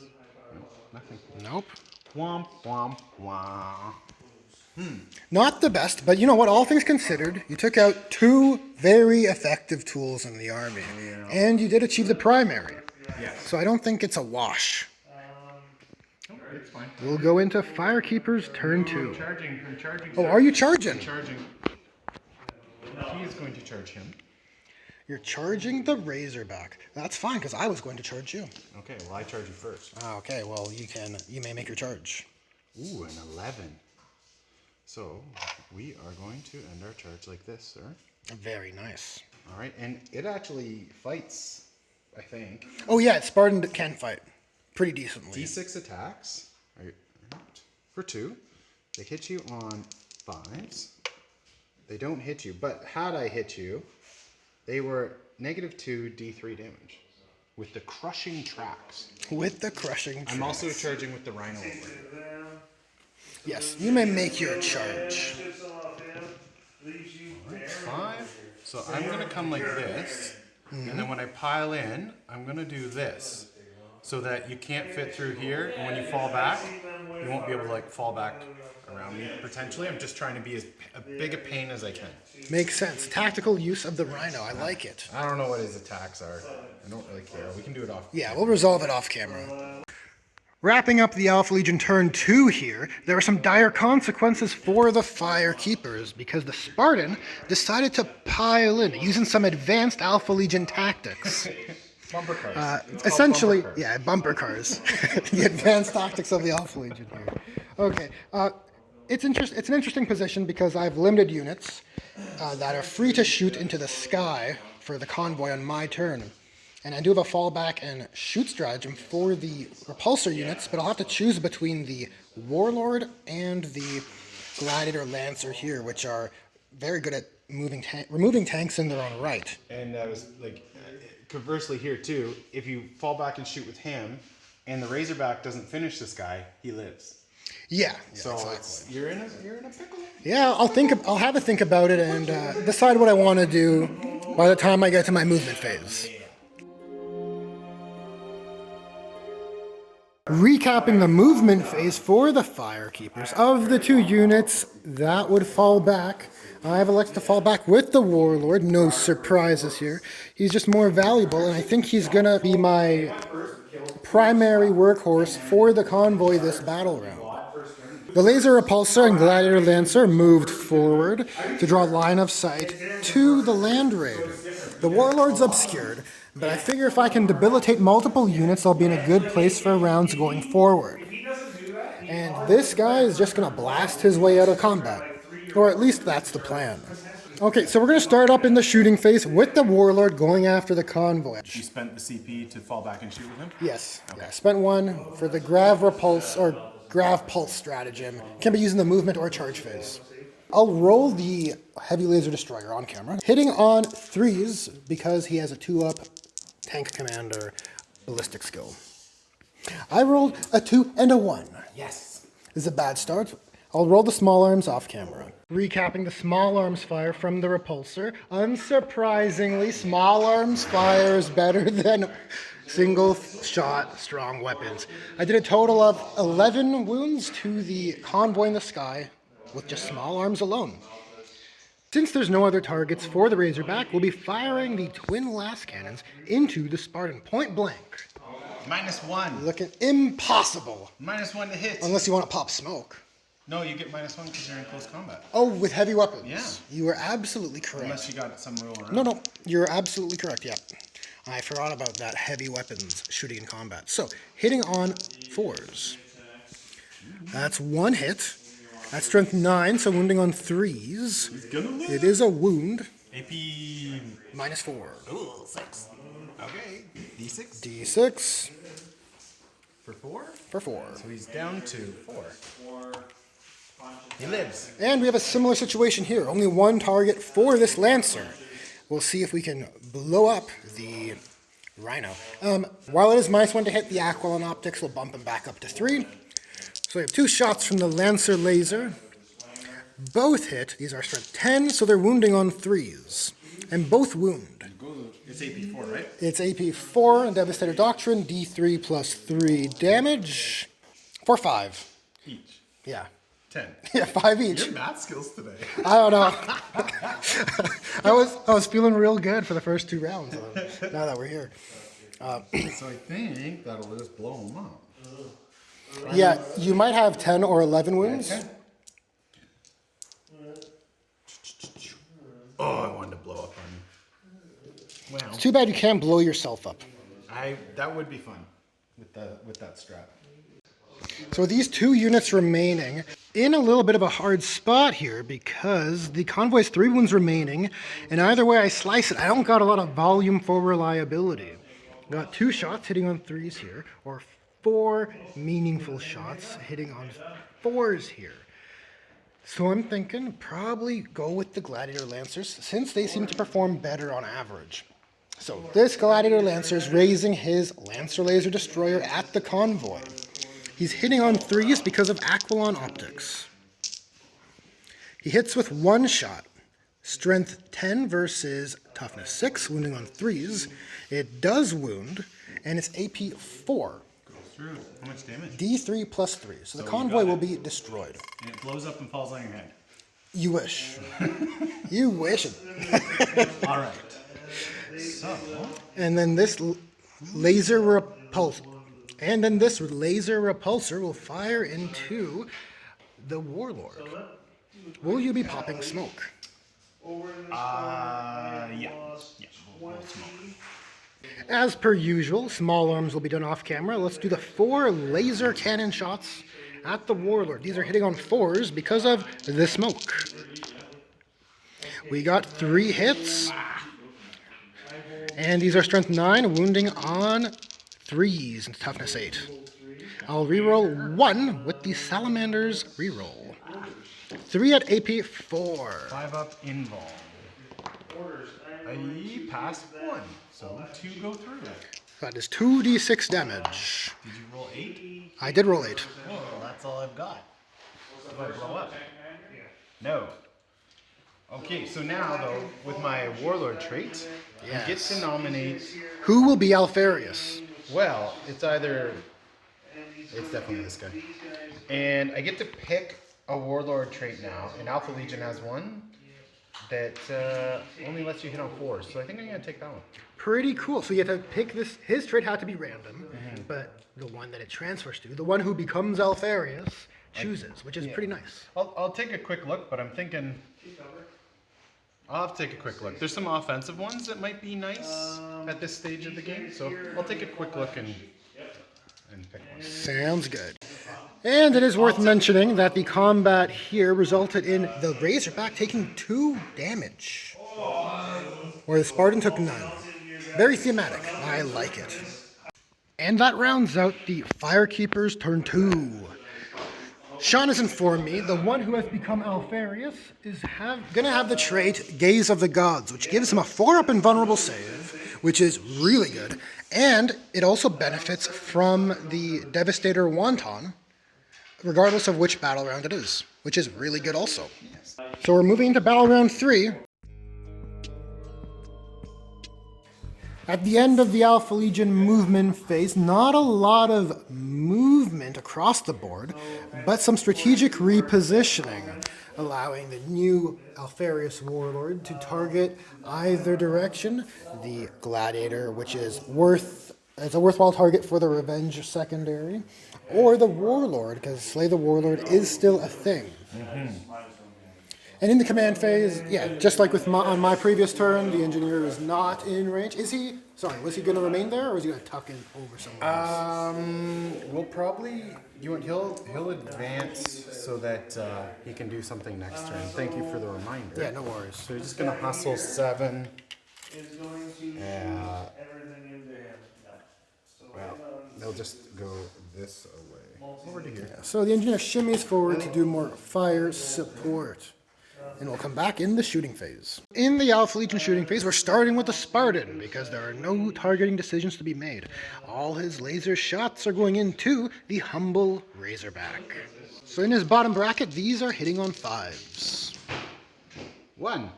No, nothing. Nope. Womp, womp, womp. Not the best, but you know what? All things considered, you took out 2 very effective tools in the army. And you did achieve the primary. Yes. So I don't think it's a wash. Oh, it's fine. We'll go into Firekeeper's turn 2. I'm charging. Oh, are you charging? Charging. He is going to charge him. You're charging the Razorback. That's fine, because I was going to charge you. Okay, well I charge you first. Ah, okay, well, you may make your charge. Ooh, an 11. So, we are going to end our charge like this, sir. Very nice. All right, and it actually fights, I think. Oh yeah, Spartan can fight pretty decently. D6 attacks for 2. They hit you on 5s. They don't hit you, but had I hit you, they were -2 D3 damage with the crushing tracks. With the crushing I'm also tracks. charging with the rhino over. Yes, you may make your charge. Alright, 5. So I'm going to come like this, and then when I pile in, I'm going to do this, so that you can't fit through here, and when you fall back, you won't be able to like fall back around me, potentially. I'm just trying to be as big a pain as I can. Makes sense. Tactical use of the rhino. I like it. I don't know what his attacks are. I don't really care. We can do it off. Yeah, we'll resolve it off camera. Wrapping up the Alpha Legion turn 2 here, there are some dire consequences for the Firekeepers because the Spartan decided to pile in using some advanced Alpha Legion tactics. Bumper cars. Essentially, bumper cars. yeah, bumper cars. The advanced tactics of the Alpha Legion here. Okay, it's an interesting position because I have limited units that are free to shoot into the sky for the convoy on my turn. And I do have a fallback and shoot stratagem for the repulsor units, but I'll have to choose between the Warlord and the Gladiator Lancer here, which are very good at removing tanks in their own right. And I was like, conversely here too, if you fall back and shoot with him, and the Razorback doesn't finish this guy, he lives. Yeah, So exactly. you're in a pickle. Yeah, I'll have to think about it and decide what I want to do by the time I get to my movement phase. Recapping the movement phase for the Firekeepers, of the 2 units that would fall back, I've elected to fall back with the Warlord. No surprises here. He's just more valuable, and I think he's going to be my primary workhorse for the convoy this battle round. The Laser Repulsor and Gladiator Lancer moved forward to draw line of sight to the Land Raider. The Warlord's obscured, but I figure if I can debilitate multiple units, I'll be in a good place for rounds going forward. And this guy is just going to blast his way out of combat. Or at least that's the plan. Okay, so we're going to start up in the shooting phase with the Warlord going after the convoy. You spent the CP to fall back and shoot with him? Yes. Okay. Yeah, spent 1 for the Grav Pulse stratagem. Can be used in the movement or charge phase. I'll roll the Heavy Laser Destroyer on camera, hitting on 3s because he has a 2-up tank commander ballistic skill. I rolled a 2 and a 1. Yes. This is a bad start. I'll roll the small arms off camera. Recapping the small arms fire from the repulsor. Unsurprisingly, small arms fires better than single shot strong weapons. I did a total of 11 wounds to the convoy in the sky with just small arms alone. Since there's no other targets for the Razorback, we'll be firing the twin las cannons into the Spartan point blank. -1. Looking impossible. -1 to hit. Unless you want to pop smoke. No, you get -1 because you're in close combat. Oh, with heavy weapons. Yeah. You are absolutely correct. Unless you got some roll around. No, you're absolutely correct, yeah. I forgot about that heavy weapons shooting in combat. So, hitting on 4s. That's 1 hit. That's strength 9, so wounding on 3s. It is a wound. AP -4. Ooh, 6. Okay. D6. D6 For 4? for 4. So he's down to 4. He lives. And we have a similar situation here. Only 1 target for this Lancer. We'll see if we can blow up the Rhino. While it is -1 to hit, the Aquilon Optics will bump him back up to 3. So we have 2 shots from the Lancer laser. Both hit. These are strength 10, so they're wounding on 3s. And both wound. It's AP4, right? It's AP4 and Devastator Doctrine, D3 plus 3 damage. For 5. Each. Yeah. 10. Yeah, 5 each. Your math skills today. I don't know. I was feeling real good for the first 2 rounds. Now that we're here. So I think that'll just blow him up. Yeah, you might have 10 or 11 wounds. Oh, I wanted to blow up on you. Wow. It's too bad you can't blow yourself up. That would be fun with that strap. So with these 2 units remaining, in a little bit of a hard spot here because the convoy's 3 wounds remaining, and either way I slice it, I don't got a lot of volume for reliability. Got 2 shots hitting on 3s here, or 4 meaningful shots hitting on 4s here. So I'm thinking probably go with the Gladiator Lancers since they seem to perform better on average. So this Gladiator Lancer is raising his Lancer Laser Destroyer at the convoy. He's hitting on 3s because of Aquilon Optics. He hits with 1 shot. Strength 10 versus toughness 6, wounding on 3s. It does wound, and it's AP4. Through. How much damage? D3 plus 3. So the convoy will be destroyed. And it blows up and falls on your head. You wish. You wish. All right. So. And then this laser repulsor. And then this laser repulsor will fire into the Warlord. Will you be popping smoke? Yeah. We'll smoke. As per usual, small arms will be done off camera. Let's do the 4 laser cannon shots at the Warlord. These are hitting on 4s because of the smoke. We got 3 hits. And these are strength 9, wounding on 3s and toughness 8. I'll reroll 1 with the Salamanders reroll. 3 at AP4. 5 up invuln. I passed 1, so 2 go through. That is 2d6 damage. Did you roll 8? I did roll 8. Well, that's all I've got. Do I blow up? No. Okay, so now though, with my Warlord trait, I get to nominate. Who will be Alfarius? Well, it's definitely this guy. And I get to pick a Warlord trait now, and Alpha Legion has one that only lets you hit on 4s. So I think I'm going to take that one. Pretty cool. So you have to pick this. His trait had to be random, but the one that it transfers to, the one who becomes Alfarius, chooses, which is pretty nice. I'll take a quick look, but I'm thinking I'll have to take a quick look. There's some offensive ones that might be nice at this stage of the game, so I'll take a quick look and pick one. Sounds good. And it is worth mentioning that the combat here resulted in the Razorback taking 2 damage, where the Spartan took none. Very thematic. I like it. And that rounds out the Firekeeper's turn 2. Sean has informed me the one who has become Alfarius is going to have the trait Gaze of the Gods, which gives him a 4-up invulnerable save, which is really good, And it also benefits from the Devastator Wonton, regardless of which battle round it is, which is really good also. So we're moving into battle round 3. At the end of the Alpha Legion movement phase, not a lot of movement across the board, but some strategic repositioning, allowing the new Alfarius Warlord to target either direction. The Gladiator, which is it's a worthwhile target for the Revenge secondary, or the Warlord, because Slay the Warlord is still a thing. And in the command phase, yeah, just like with on my previous turn, the Engineer is not in range. Was he going to remain there, or is he going to tuck in over somewhere else? We'll probably, he'll advance so that he can do something next turn. Thank you for the reminder. Yeah, no worries. So he's just going to hustle 7. Well, they'll just go this away. Over to here. So the Engineer shimmies forward to do more fire support. And we'll come back in the shooting phase. In the Alpha Legion shooting phase, we're starting with the Spartan, because there are no targeting decisions to be made. All his laser shots are going into the humble Razorback. So in his bottom bracket, these are hitting on 5s. 1.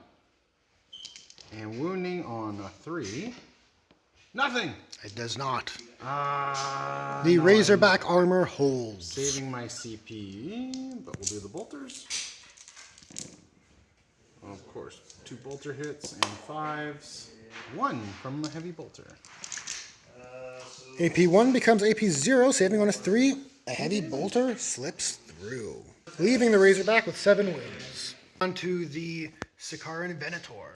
And wounding on a 3. Nothing! It does not. The The Razorback armor holds. Saving my CP, but we'll do the bolters. Of course, 2 bolter hits and 5s. 1 from the heavy bolter. AP1 becomes AP0, saving on a 3. A heavy bolter slips through, leaving the Razorback with 7 wins. On to the Sikaran Venator.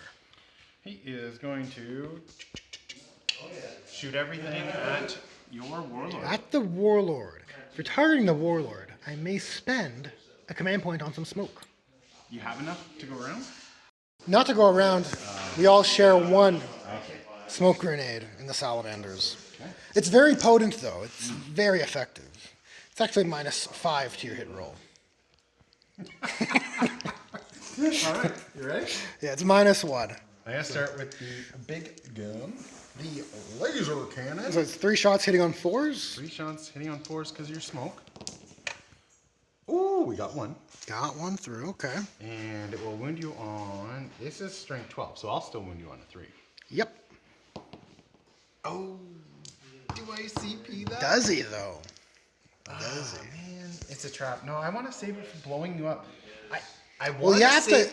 He is going to shoot everything at your Warlord. At the Warlord. For targeting the Warlord, I may spend a command point on some smoke. You have enough to go around? Not to go around, we all share one smoke grenade in the Salamanders. Okay. It's very potent though, it's very effective. It's actually -5 to your hit roll. Alright, you ready? Yeah, it's -1. I'm going to start with the big gun, the laser cannon. So it's 3 shots hitting on 4s. 3 shots hitting on 4s because of your smoke. Ooh, we got 1. Got 1 through, okay. And it will wound you on, this is strength 12, so I'll still wound you on a 3. Yep. Oh, do I CP that? Does he though? Does he? Man, it's a trap. No, I want to save it from blowing you up. I Well, want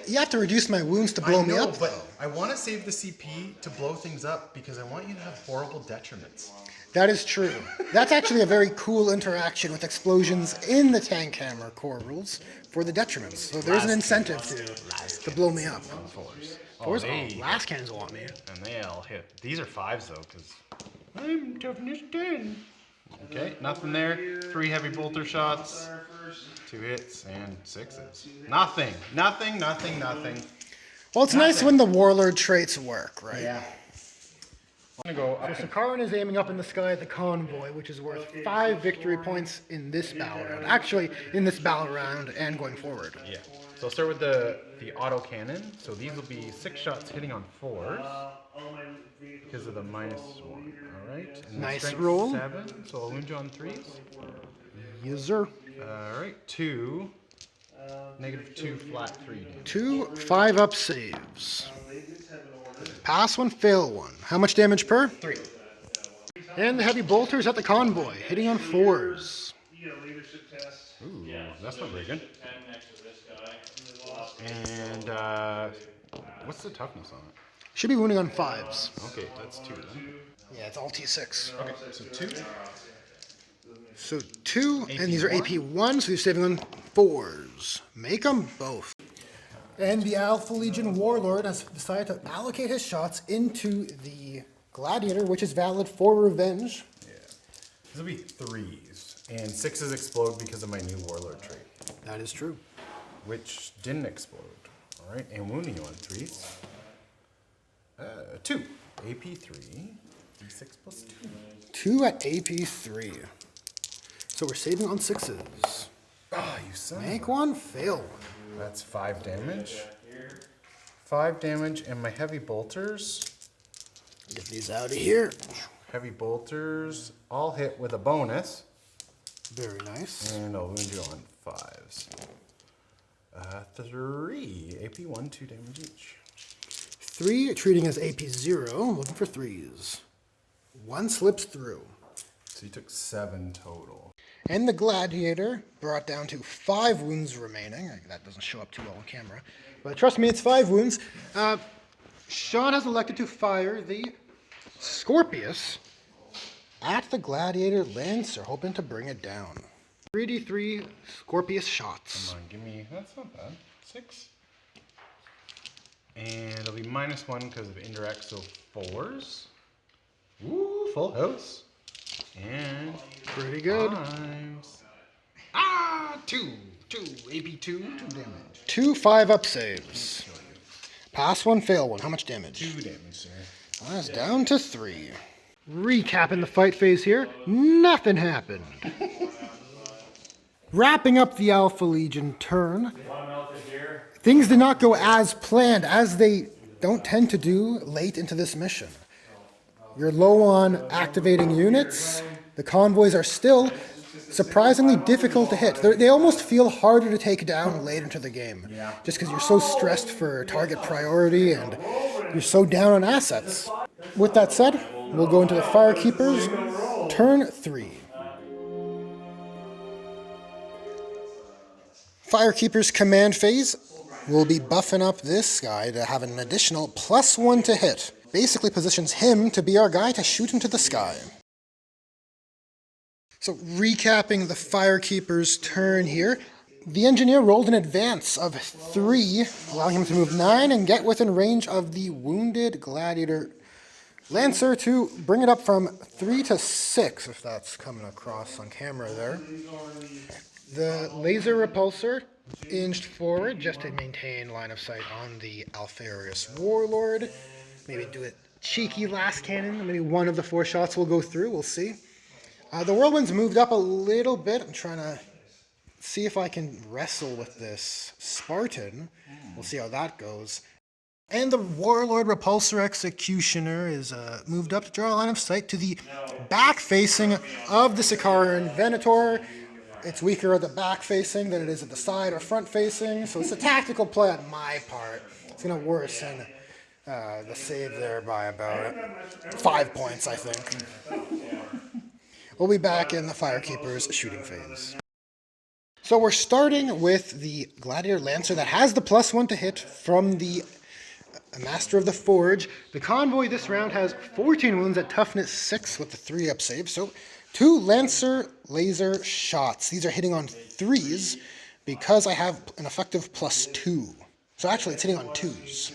you have to reduce my wounds to blow me up but though. I want to save the CP to blow things up because I want you to have horrible detriments. That is true. That's actually a very cool interaction with explosions in the tank hammer core rules for the detriments. So there's an incentive to blow me up. Fours? Last cannons want me. And they'll hit. These are 5s though, because I'm toughness 10. Okay, nothing there. 3 heavy bolter shots, 2 hits, and 6s. Nothing. Well, it's nice when the Warlord traits work, right? Yeah. I'm gonna go up. So Sakaran is aiming up in the sky at the convoy, which is worth 5 victory points in this battle round. Actually, in this battle round and going forward. Yeah. So I'll start with the auto cannon. So these will be 6 shots hitting on 4s because of the -1. All right. And then Nice strength roll. 7. So I'll wound you on 3s. Yes, sir. All right. 2. -2 flat 3. 2 5-up saves. Pass 1, fail 1. How much damage per? 3. And the heavy bolters at the convoy, hitting on 4s. Ooh, that's not very good. And what's the toughness on it? Should be wounding on 5s. Okay, that's 2 then. Yeah, it's all T6. Okay, so 2. So 2, and these are AP1, so you're saving on 4s. Make them both. And the Alpha Legion Warlord has decided to allocate his shots into the Gladiator, which is valid for revenge. Yeah. This will be 3s. And 6s explode because of my new Warlord trait, That is true. which didn't explode. All right, and wounding you on 3s. 2. AP3. D6 plus 2. 2 at AP3. So we're saving on 6s. Ah, you son Make of a... 1, fail 1. That's 5 damage. 5 damage, and my heavy bolters. Get these out of here. Heavy bolters all hit with a bonus. Very nice. And I'll wound you on 5s. 3 AP 1, 2 damage each. 3, treating as AP 0, looking for 3s. 1 slips through. So you took 7 total. And the Gladiator brought down to 5 wounds remaining. That doesn't show up too well on camera. But trust me, it's 5 wounds. Sean has elected to fire the Scorpius at the Gladiator Lancer, hoping to bring it down. 3d3 Scorpius shots. Come on, give me, that's not bad. 6. And it'll be -1 because of indirect, so 4s. Ooh, full house. And Pretty good. 5s. 2. AP 2, 2 damage. 2 5-up saves. Pass 1, fail 1. How much damage? 2 damage, sir. That's down to 3. Recapping the fight phase here, nothing happened. Wrapping up the Alpha Legion turn, things did not go as planned, as they don't tend to do late into this mission. You're low on activating units. The convoys are still surprisingly difficult to hit. They almost feel harder to take down late into the game, just because you're so stressed for target priority and you're so down on assets. With that said, we'll go into the Firekeepers, turn 3. Firekeeper's command phase will be buffing up this guy to have an additional +1 to hit. Basically positions him to be our guy to shoot into the sky. So recapping the Firekeeper's turn here, the Engineer rolled an advance of 3, allowing him to move 9 and get within range of the wounded Gladiator Lancer to bring it up from 3 to 6, if that's coming across on camera there. The Laser Repulsor inched forward just to maintain line of sight on the Alpharius Warlord. Maybe do a cheeky last cannon. Maybe one of the 4 shots will go through. We'll see. The Whirlwind's moved up a little bit. I'm trying to see if I can wrestle with this Spartan. We'll see how that goes. And the Warlord Repulsor Executioner is moved up to draw a line of sight to the back facing of the Sikaran Venator. It's weaker at the back facing than it is at the side or front facing, so it's a tactical play on my part. It's going to worsen the save there by about 5 points, I think. We'll be back in the Firekeeper's shooting phase. So we're starting with the Gladiator Lancer that has the +1 to hit from the Master of the Forge. The convoy this round has 14 wounds at toughness 6 with the 3-up save, so 2 Lancer laser shots. These are hitting on 3s because I have an effective +2. So actually it's hitting on 2s.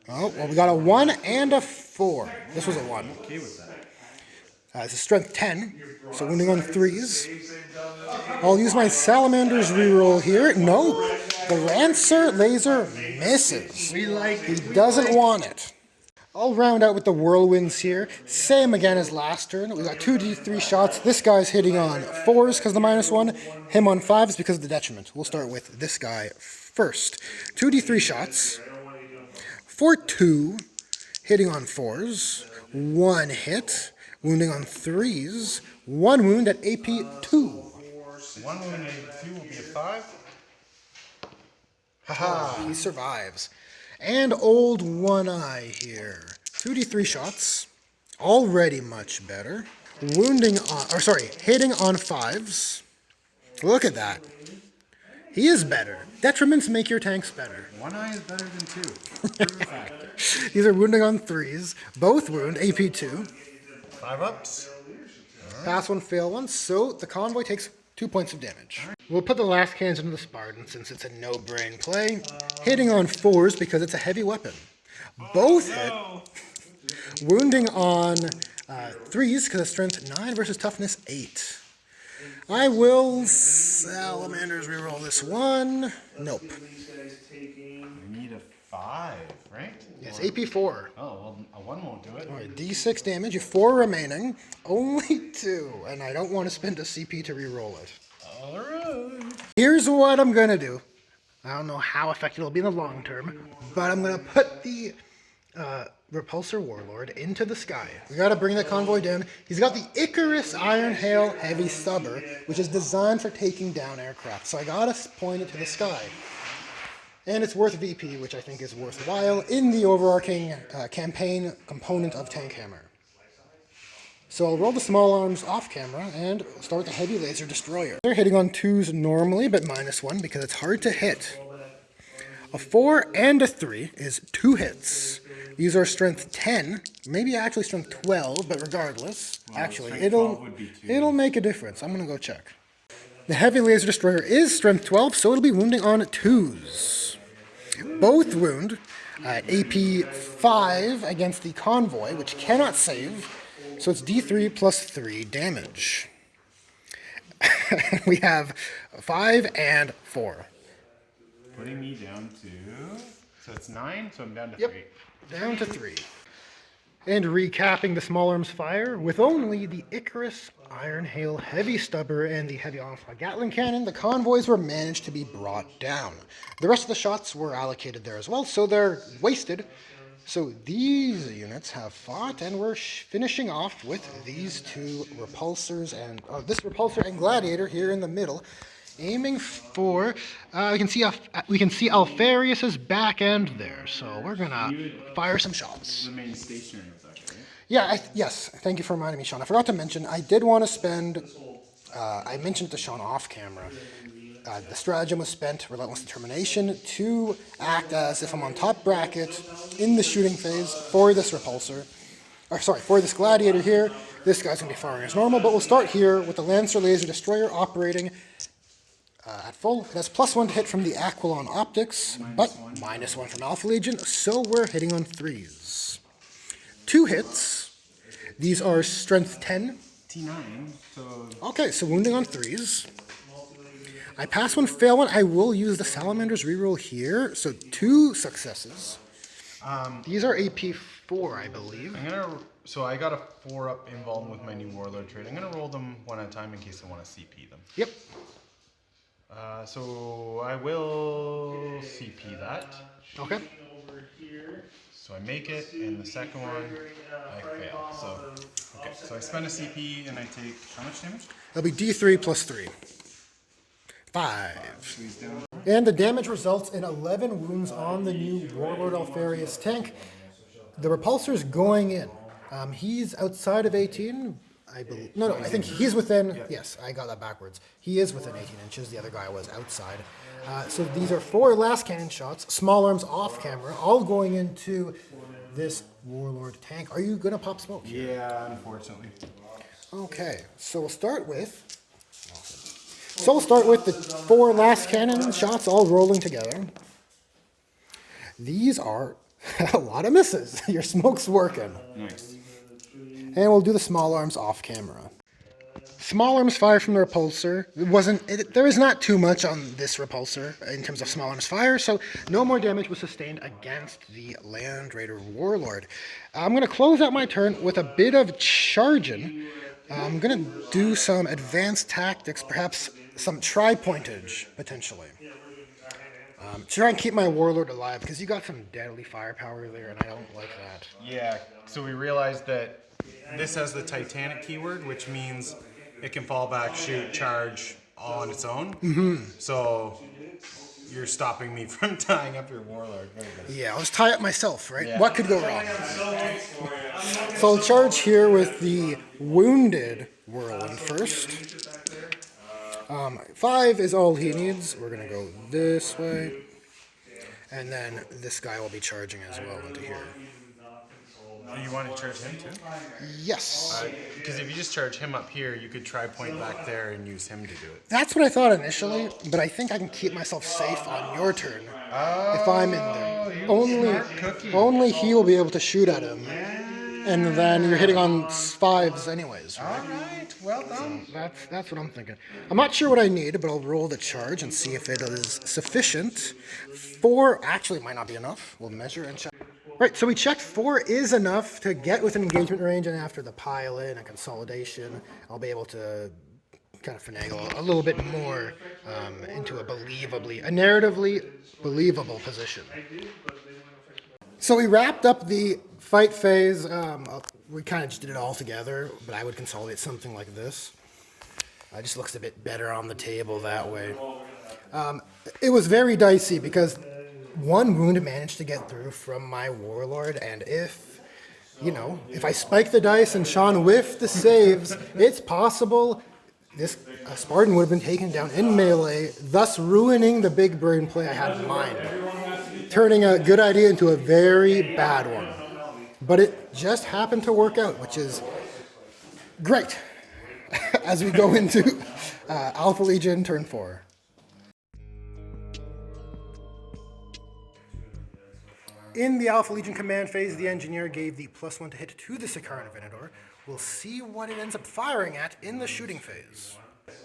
Oh, well, we got a 1 and a 4. This was a 1. Okay with that. It's a strength 10, so wounding on 3s. I'll use my Salamanders reroll here. No, the Lancer laser misses. He doesn't want it. I'll round out with the Whirlwinds here. Same again as last turn. We got 2d3 shots. This guy's hitting on 4s because of the -1. Him on 5s because of the detriment. We'll start with this guy first. 2d3 shots. For 2, hitting on 4s. 1 hit. Wounding on 3s. 1 wound at AP 2. 1 wound at 2 will be a 5. Haha, he survives. And old One Eye here. 2d3 shots. Already much better. Hitting on 5s. Look at that. He is better. Detriments make your tanks better. 1 eye is better than 2. These are wounding on 3s. Both wound, AP 2. 5-ups. Pass 1, fail 1. So the convoy takes 2 points of damage. We'll put the last cans into the Spartan since it's a no-brain play. Hitting on 4s because it's a heavy weapon. Both hit. Wounding on 3s because of strength 9 versus toughness 8. I will Salamanders reroll this one. Nope. You need a 5, right? Yes, AP 4. Oh, well, a 1 won't do it. All right, D6 damage. You have 4 remaining. Only 2. And I don't want to spend a CP to reroll it. All right. Here's what I'm going to do. I don't know how effective it'll be in the long term, but I'm going to put the Repulsor Warlord into the sky. We gotta bring the convoy down. He's got the Icarus Iron Hail Heavy Stubber, which is designed for taking down aircraft. So I gotta point it to the sky. And it's worth VP, which I think is worthwhile in the overarching campaign component of Tank Hammer. So I'll roll the small arms off camera and start with the heavy laser destroyer. They're hitting on 2s normally, but -1 because it's hard to hit. A 4 and a 3 is 2 hits. These are strength 10, maybe actually strength 12, but regardless, actually it'll make a difference. I'm gonna go check. The heavy laser destroyer is strength 12, so it'll be wounding on 2s. Both wound at AP 5 against the convoy, which cannot save. So it's D3 plus 3 damage. We have 5 and 4. Putting me down to... So it's 9, so I'm down to 3. Yep, down to 3. And recapping the small arms fire, with only the Icarus Iron Hail Heavy Stubber and the Heavy Onslaught Gatling Cannon, the convoys were managed to be brought down. The rest of the shots were allocated there as well, so they're wasted. So these units have fought, and we're finishing off with these 2 repulsors and this repulsor and gladiator here in the middle, aiming for. We can see Alfarius's back end there. So we're gonna fire some shots. Remain stationary with that, right? Yeah. Yes. Thank you for reminding me, Sean. I forgot to mention. I did want to spend. I mentioned to Sean off camera. The stratagem was spent, Relentless Determination, to act as if I'm on top bracket in the shooting phase for this repulsor. For this gladiator here. This guy's going to be firing as normal, but we'll start here with the Lancer Laser Destroyer operating at full. It has +1 to hit from the Aquilon Optics, but -1 from Alpha Legion, so we're hitting on 3s. 2 hits. These are strength 10. T9, so... Okay, so wounding on 3s. I pass 1, fail 1. I will use the Salamanders reroll here. So 2 successes. These are AP 4, I believe. So I got a 4-up involved with my new Warlord trade. I'm going to roll them one at a time in case I want to CP them. Yep. So I will CP that. Okay. So I make it, and the second one, I fail. So I spend a CP, and I take how much damage? That'll be D3 plus 3. 5. And the damage results in 11 wounds on the new Warlord Alfarius tank. The repulsor's going in. He's outside of 18, I believe. No, I think he's within. Yes, I got that backwards. He is within 18 inches. The other guy was outside. So these are 4 last cannon shots, small arms off camera, all going into this Warlord tank. Are you going to pop smoke here? Yeah, unfortunately. Okay, so we'll start with the 4 last cannon shots all rolling together. These are a lot of misses. Your smoke's working. Nice. And we'll do the small arms off camera. Small arms fire from the repulsor. There is not too much on this repulsor in terms of small arms fire, so no more damage was sustained against the Land Raider Warlord. I'm going to close out my turn with a bit of charging. I'm going to do some advanced tactics, perhaps some tri-pointage, potentially. Try and keep my Warlord alive, because you got some deadly firepower there, and I don't like that. Yeah, so we realized that this has the Titanic keyword, which means it can fall back, shoot, charge all on its own. Mm-hmm. So you're stopping me from tying up your Warlord. Very good. Yeah, I'll just tie it myself, right? Yeah. What could go wrong? So I'll charge here with the Wounded Whirlwind first. 5 is all he needs. We're going to go this way. And then this guy will be charging as well into here. You want to charge him too? Yes. Because if you just charge him up here, you could try point back there and use him to do it. That's what I thought initially, but I think I can keep myself safe on your turn if I'm in there. Only he will be able to shoot at him. And then you're hitting on 5s anyways, right? All right, well done. So that's what I'm thinking. I'm not sure what I need, but I'll roll the charge and see if it is sufficient. 4 actually might not be enough. We'll measure and check. Right, so we checked 4 is enough to get within engagement range, and after the pile-in and consolidation, I'll be able to kind of finagle a little bit more into a narratively believable position. So we wrapped up the fight phase. We kind of just did it all together, but I would consolidate something like this. It just looks a bit better on the table that way. It was very dicey because one wound managed to get through from my warlord, and if I spike the dice and Sean whiffed the saves, it's possible this Spartan would have been taken down in melee, thus ruining the big brain play I had in mind, turning a good idea into a very bad one. But it just happened to work out, which is great as we go into Alpha Legion turn 4. In the Alpha Legion command phase, the engineer gave the +1 to hit to the Sicaran Venador. We'll see what it ends up firing at in the shooting phase.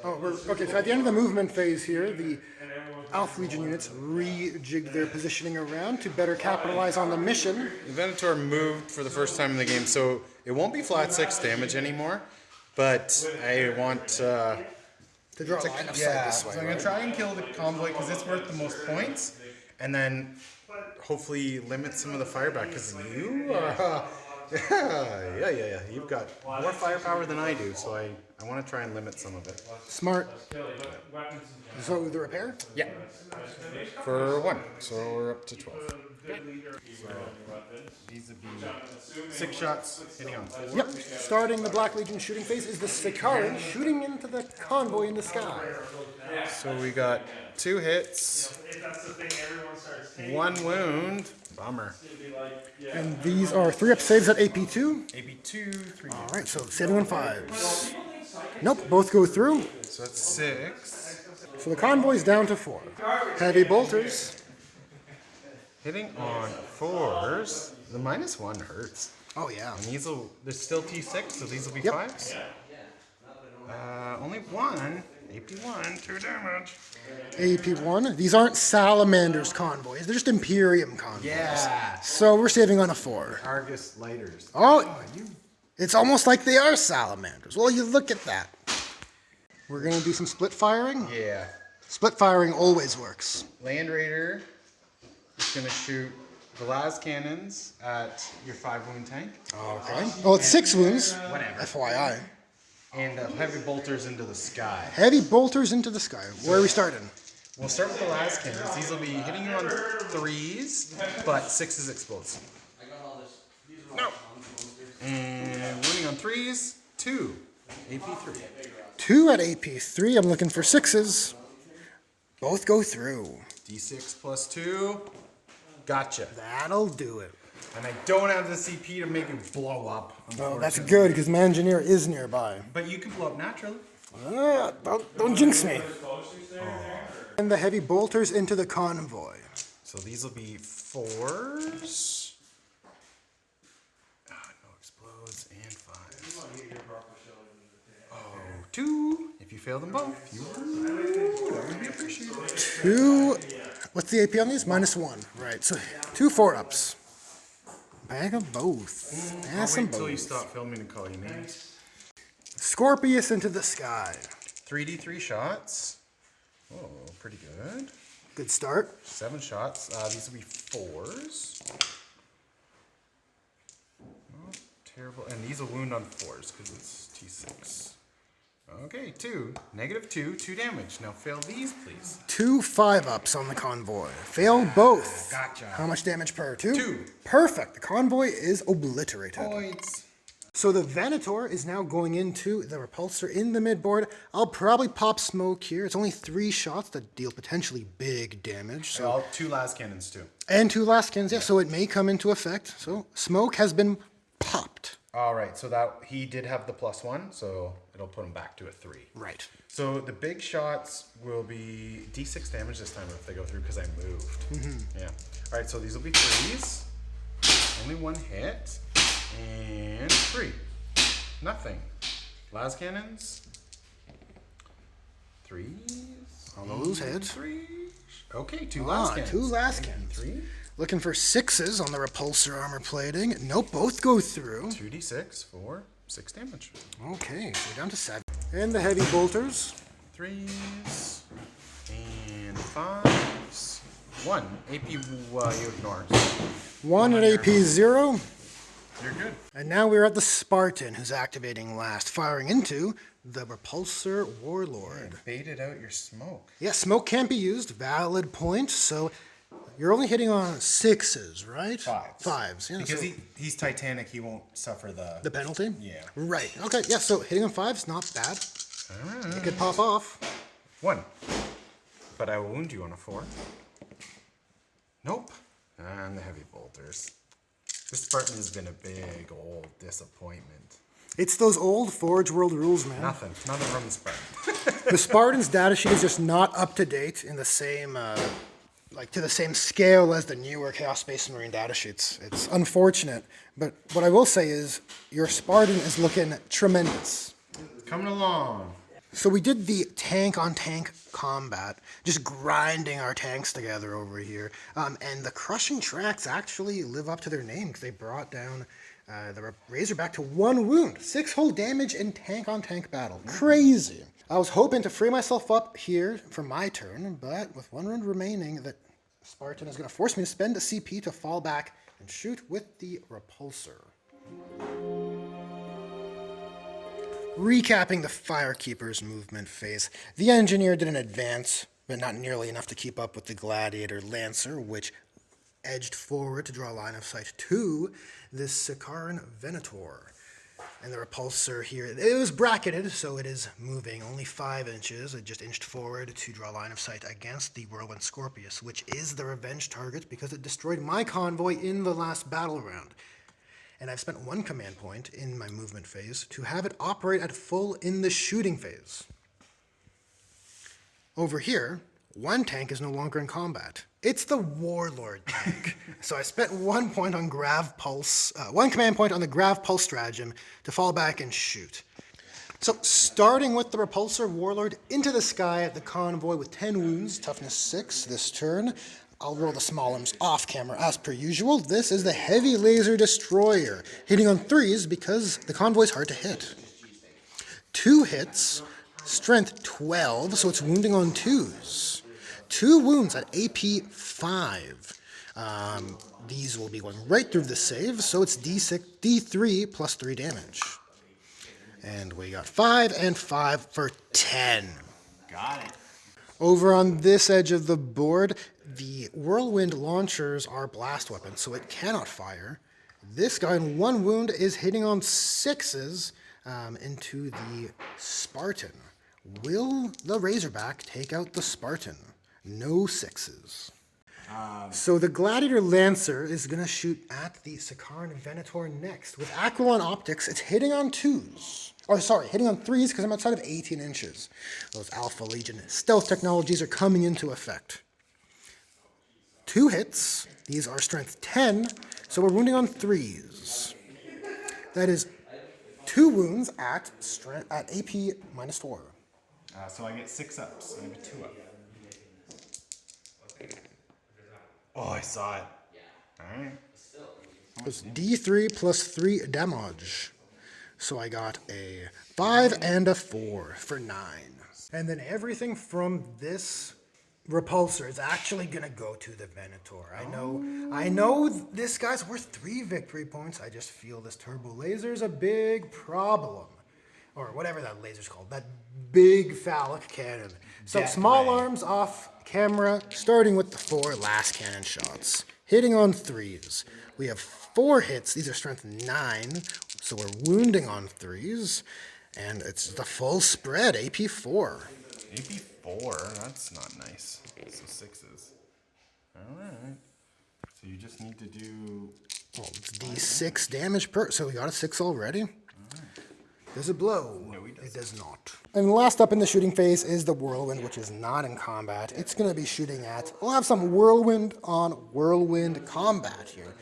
Okay, so at the end of the movement phase here, the Alpha Legion units rejigged their positioning around to better capitalize on the mission. The Venator moved for the first time in the game, so it won't be flat 6 damage anymore, but I want to draw a line of sight this way. So I'm going to try and kill the convoy because it's worth the most points, and then hopefully limit some of the fire back, because you are... Yeah. You've got more firepower than I do, so I want to try and limit some of it. Smart. So the repair? Yeah. For 1, so we're up to 12. So these would be 6 shots hitting on 4. Yep. Starting the Black Legion shooting phase is the Sicaran shooting into the convoy in the sky. So we got 2 hits, 1 wound. Bummer. And these are 3-up saves at AP2. AP2, 3. All right, so saving on 5s. Nope, both go through. So that's 6. So the convoy's down to 4. Heavy bolters. Hitting on 4s. The -1 hurts. Oh yeah. And these will, there's still T6, so these will be Yep. 5s. Only 1. AP1, 2 damage. AP1. These aren't Salamanders convoys. They're just Imperium convoys. Yeah. So we're saving on a 4. Argus lighters. Oh, it's almost like they are Salamanders. Well, you look at that. We're going to do some split firing. Yeah. Split firing always works. Land Raider is going to shoot the las cannons at your 5 wound tank. Okay. Oh, it's 6 wounds. Whatever. FYI. And heavy bolters into the sky. Heavy bolters into the sky. Where are we starting? We'll start with the las cannons. These will be hitting you on 3s, but 6s explodes. No. And wounding on 3s, 2. AP3. 2 at AP3. I'm looking for 6s. Both go through. D6 plus 2. Gotcha. That'll do it. And I don't have the CP to make it blow up. Oh, that's good, because my engineer is nearby. But you can blow up naturally. Don't jinx me. And the heavy bolters into the convoy. So these will be 4s. No explodes, and 5s. Oh, 2. If you fail them both, you would be appreciated. 2. What's the AP on these? -1. Right, so 2 4-ups. Bag of both. Pass them Wait till you both. stop filming and call you names. Scorpius into the sky. 3d3 shots. Oh, pretty good. Good start. 7 shots. These will be 4s. Not terrible. And these will wound on 4s because it's T6. Okay, 2. -2. 2 damage. Now fail these, please. 2 5-ups on the convoy. Fail both. Gotcha. How much damage per? 2? 2. Perfect. The convoy is obliterated. Points. So the Venator is now going into the repulsor in the midboard. I'll probably pop smoke here. It's only 3 shots that deal potentially big damage. So All 2 las cannons too. and 2 last cans, yeah, so it may come into effect. So smoke has been popped. All right, so that he did have the +1, so it'll put him back to a 3. Right. So the big shots will be D6 damage this time if they go through because I moved. Yeah. All right, so these will be 3s. Only 1 hit. And 3. Nothing. Las cannons. 3s. All those heads. 3. Okay, 2 las cannons. 2 last cans. 3. Looking for 6s on the repulsor armor plating. Nope, both go through. 2d6 for 6 damage. Okay, so we're down to 7. And the heavy bolters. 3s. And 5s. 1. AP you ignore. 1 at AP 0. You're good. And now we're at the Spartan, who's activating last, firing into the Repulsor Warlord. Baited out your smoke. Yeah, smoke can't be used. Valid point. So you're only hitting on 6s, right? 5s. 5s, yeah. Because so he's Titanic, he won't suffer the penalty? Yeah. Right. Okay, yeah, so hitting on 5s, not bad. It could pop off. 1. But I will wound you on a 4. Nope. And the heavy bolters. This Spartan has been a big old disappointment. It's those old Forge World rules, man. Nothing from the Spartan. The Spartan's datasheet is just not up to date in the same, to the same scale as the newer Chaos Space Marine datasheets. It's unfortunate, but what I will say is your Spartan is looking tremendous. Coming along. So we did the tank-on-tank combat, just grinding our tanks together over here. And the Crushing Tracks actually live up to their name because they brought down the Razorback to 1 wound. 6 whole damage in tank-on-tank battle. Crazy. I was hoping to free myself up here for my turn, but with 1 round remaining, that Spartan is going to force me to spend a CP to fall back and shoot with the Repulsor. Recapping the Firekeeper's movement phase, the Engineer did an advance, but not nearly enough to keep up with the Gladiator Lancer, which edged forward to draw line of sight to this Sikaran Venator. And the Repulsor here, it was bracketed, so it is moving only 5 inches. It just inched forward to draw line of sight against the Whirlwind Scorpius, which is the revenge target because it destroyed my convoy in the last battle round. And I've spent 1 command point in my movement phase to have it operate at full in the shooting phase. Over here, 1 tank is no longer in combat. It's the Warlord tank. So I spent 1 point on Grav Pulse, 1 command point on the Grav Pulse stratagem to fall back and shoot. So starting with the Repulsor Warlord into the sky at the convoy with 10 wounds, toughness 6 this turn. I'll roll the small arms off camera as per usual. This is the Heavy Laser Destroyer, hitting on 3s because the convoy's hard to hit. 2 hits, strength 12, so it's wounding on 2s. 2 wounds at AP 5. These will be going right through the save, so it's D3 plus 3 damage. And we got 5 and 5 for 10. Got it. Over on this edge of the board, the Whirlwind launchers are blast weapons, so it cannot fire. This guy in 1 wound is hitting on 6s into the Spartan. Will the Razorback take out the Spartan? No 6s. So the Gladiator Lancer is going to shoot at the Sikaran Venator next. With Aquilon Optics, it's hitting on 2s. Oh, sorry, hitting on 3s because I'm outside of 18 inches. Those Alpha Legion stealth technologies are coming into effect. 2 hits. These are strength 10, so we're wounding on 3s. That is 2 wounds at AP minus 4. So I get 6 ups. I have a 2 up. Oh, I saw it. Alright. It's D3 plus 3 damage. So I got a 5 and a 4 for 9. And then everything from this Repulsor is actually going to go to the Venator. I know this guy's worth 3 victory points. I just feel this turbo laser is a big problem. Or whatever that laser's called. That big phallic cannon. So small arms off camera, starting with the 4 last cannon shots. Hitting on 3s. We have 4 hits. These are strength 9. So we're wounding on 3s. And it's the full spread, AP 4. AP 4? That's not nice. So 6s. Alright. So you just need to do... Well, it's D6 damage per... So we got a 6 already. Does it blow? No, it does not. And last up in the shooting phase is the Whirlwind, which is not in combat. It's going to be shooting at... We'll have some Whirlwind on Whirlwind combat here.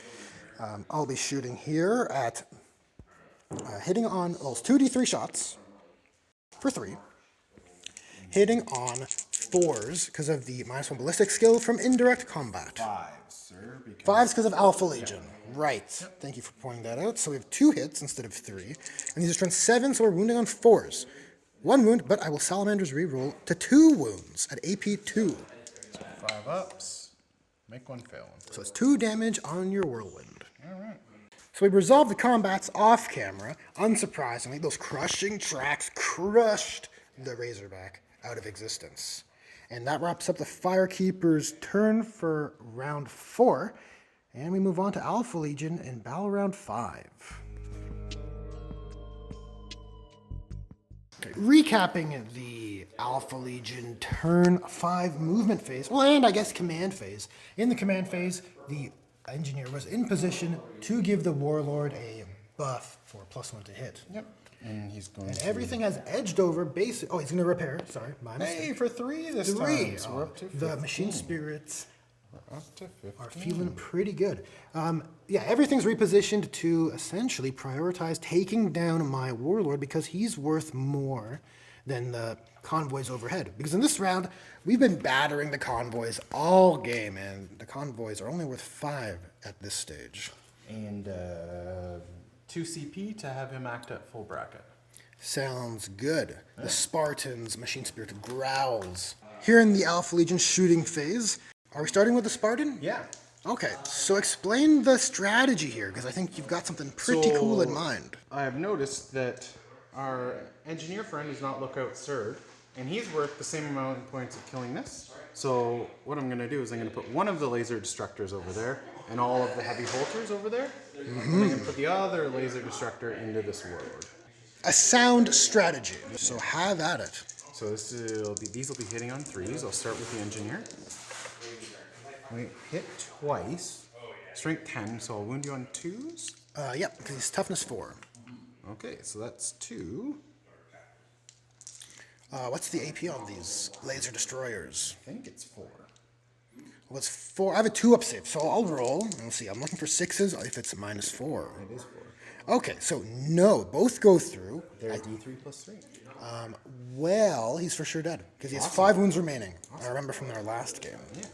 I'll be shooting here at... hitting on... Well, it's 2d3 shots for 3. Hitting on 4s because of the -1 ballistic skill from indirect combat. 5s, sir. 5s because of Alpha Legion. Right. Thank you for pointing that out. So we have 2 hits instead of 3. And these are strength 7, so we're wounding on 4s. 1 wound, but I will Salamanders reroll to 2 wounds at AP 2. So 5 ups. Make one, fail one. So it's 2 damage on your whirlwind. All right. So we resolved the combats off camera. Unsurprisingly, those crushing tracks crushed the Razorback out of existence. And that wraps up the Firekeeper's turn for round 4. And we move on to Alpha Legion in battle round 5. Okay, recapping the Alpha Legion turn 5 movement phase, well, and I guess command phase. In the command phase, the engineer was in position to give the warlord a buff for +1 to hit. Yep. And he's going And to... everything has edged over basic. Oh, he's going to repair. Sorry, my mistake. Hey, for 3 this 3. time. So we're up to 15. The machine spirits We're up to 15. are feeling pretty good. Yeah, everything's repositioned to essentially prioritize taking down my warlord because he's worth more than the convoys overhead. Because in this round, we've been battering the convoys all game, and the convoys are only worth 5 at this stage. And 2 CP to have him act at full bracket. Sounds good. The Spartan's machine spirit growls. Here in the Alpha Legion shooting phase, are we starting with the Spartan? Yeah. Okay, so explain the strategy here, because I think you've got something pretty cool in mind. I have noticed that our engineer friend is not lookout served, and he's worth the same amount of points of killing this. So what I'm going to do is I'm going to put one of the laser destructors over there, and all of the heavy bolters over there. And I'm going to put the other laser destructor into this warlord. A sound strategy, so have at it. So these will be hitting on 3s. I'll start with the engineer. We hit twice. Strength 10, so I'll wound you on 2s. Yep, because he's toughness 4. Okay, so that's 2. What's the AP on these laser destroyers? I think it's 4. Well, it's 4. I have a 2-up save, so I'll roll. Let's see, I'm looking for 6s if it's -4. It is 4. Okay, so no, both go through. They're D3 plus 3. Well, he's for sure dead, because he has 5 wounds remaining. I remember from our last game. Yeah,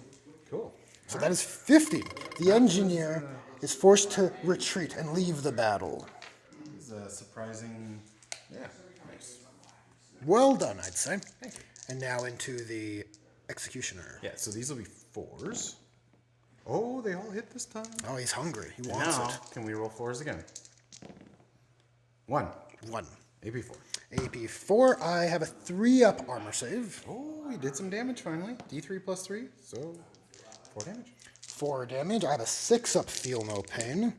cool. So that is 50. The engineer is forced to retreat and leave the battle. It's a surprising, yeah, nice. Well done, I'd say. And now into the executioner. Yeah, so these will be 4s. Oh, they all hit this time. Oh, he's hungry. He wants Now, it. can we roll 4s again? 1. 1. AP4. AP4, I have a 3-up armor save. Oh, we did some damage finally. D3 plus 3, so 4 damage. 4 damage. I have a 6-up feel no pain.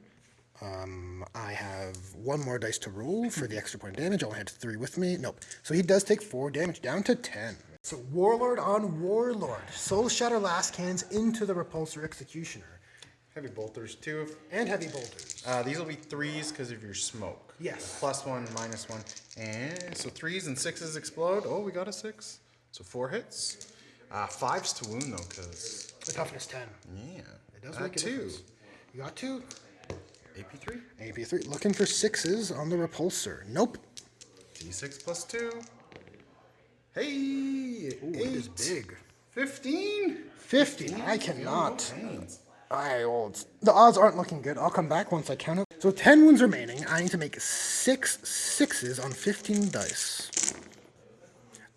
I have 1 more dice to roll for the extra point of damage. I only had 3 with me. Nope. So he does take 4 damage, down to 10. So Warlord on Warlord. Soul Shatter Last Cans into the Repulsor Executioner. Heavy bolters 2. And heavy bolters. These will be 3s because of your smoke. Yes. +1, -1. And so 3s and 6s explode. Oh, we got a 6. So 4 hits. 5s to wound though, because... The toughness 10. Yeah. It does make a 2. difference. You got 2. AP3. AP3. Looking for 6s on the Repulsor. Nope. D6 plus 2. Hey! Ooh, 8. it is big. 15? 50. I cannot. Pains. The odds aren't looking good. I'll come back once I count it. So 10 wounds remaining. I need to make 6 6s on 15 dice.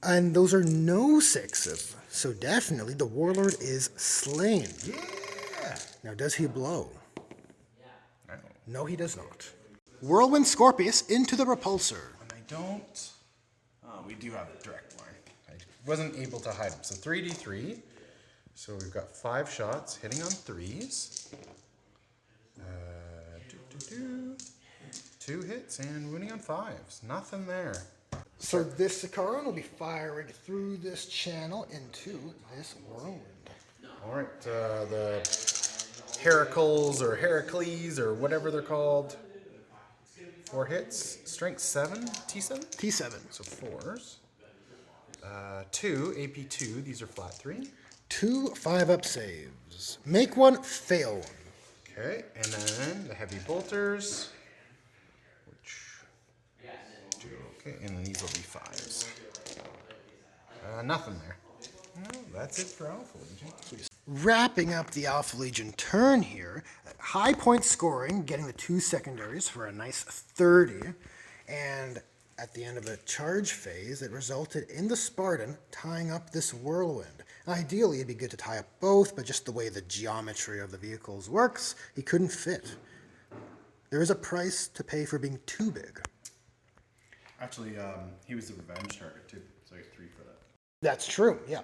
And those are no 6s. So definitely the Warlord is slain. Yeah! Now does he blow? No. No, he does not. Whirlwind Scorpius into the Repulsor. And I don't... Oh, we do have a direct line. I wasn't able to hide them. So 3d3. So we've got 5 shots hitting on 3s. 2 hits and wounding on 5s. Nothing there. So this Sakaran will be firing through this channel into this whirlwind. All right, the Heracles or Heracles or whatever they're called. 4 hits, strength 7, T7? T7. So 4s. 2, AP2, these are flat 3. 2 5-up saves. Make 1, fail 1. Okay, and then the heavy bolters, which do okay, and then these will be 5s. Nothing there. No, that's it for Alpha Legion. Wrapping up the Alpha Legion turn here, high point scoring, getting the 2 secondaries for a nice 30, and at the end of the charge phase, it resulted in the Spartan tying up this whirlwind. Ideally, it'd be good to tie up both, but just the way the geometry of the vehicles works, he couldn't fit. There is a price to pay for being too big. Actually, he was the revenge target too, so I get 3 for that. That's true, yeah.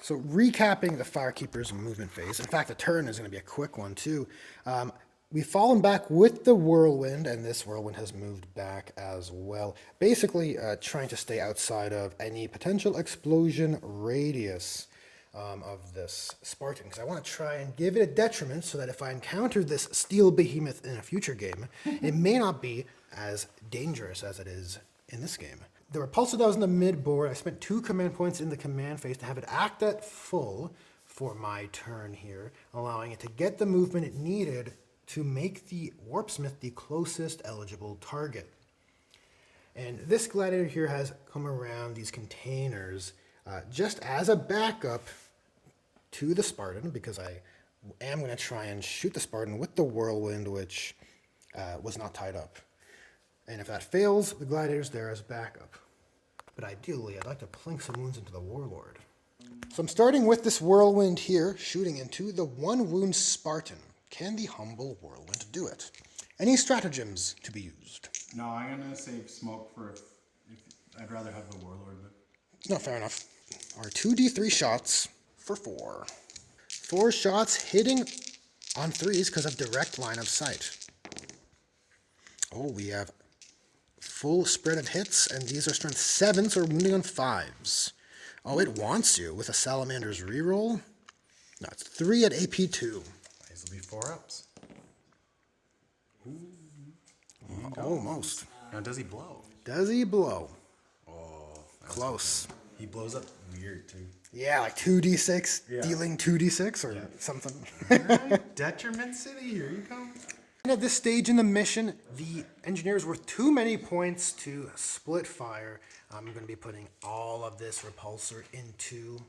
So recapping the Firekeeper's movement phase, in fact the turn is going to be a quick one too. We've fallen back with the Whirlwind, and this Whirlwind has moved back as well. Basically trying to stay outside of any potential explosion radius of this Spartan, because I want to try and give it a detriment so that if I encounter this steel behemoth in a future game, it may not be as dangerous as it is in this game. The repulsor that was in the mid-board, I spent 2 command points in the command phase to have it act at full for my turn here, allowing it to get the movement it needed to make the Warpsmith the closest eligible target. And this gladiator here has come around these containers just as a backup to the Spartan, because I am going to try and shoot the Spartan with the Whirlwind, which was not tied up. And if that fails, the gladiator's there as backup. But ideally, I'd like to plink some wounds into the Warlord. So I'm starting with this Whirlwind here, shooting into the 1 wound Spartan. Can the humble Whirlwind do it? Any stratagems to be used? No, I'm gonna save smoke for if I'd rather have the Warlord. But... No, fair enough. Our 2d3 shots for 4. 4 shots hitting on 3s because of direct line of sight. Oh, we have full spread of hits, and these are strength 7s, so we're wounding on 5s. Oh, it wants you with a Salamander's reroll. No, it's 3 at AP 2. These will be 4-ups. Almost. Now, does he blow? Does he blow? Oh, Close. he blows up weird too. Yeah, like 2d6, Yeah. dealing 2d6 or something. Alright, Detriment City, here you come. And at this stage in the mission, the engineer's worth too many points to split fire. I'm going to be putting all of this repulsor into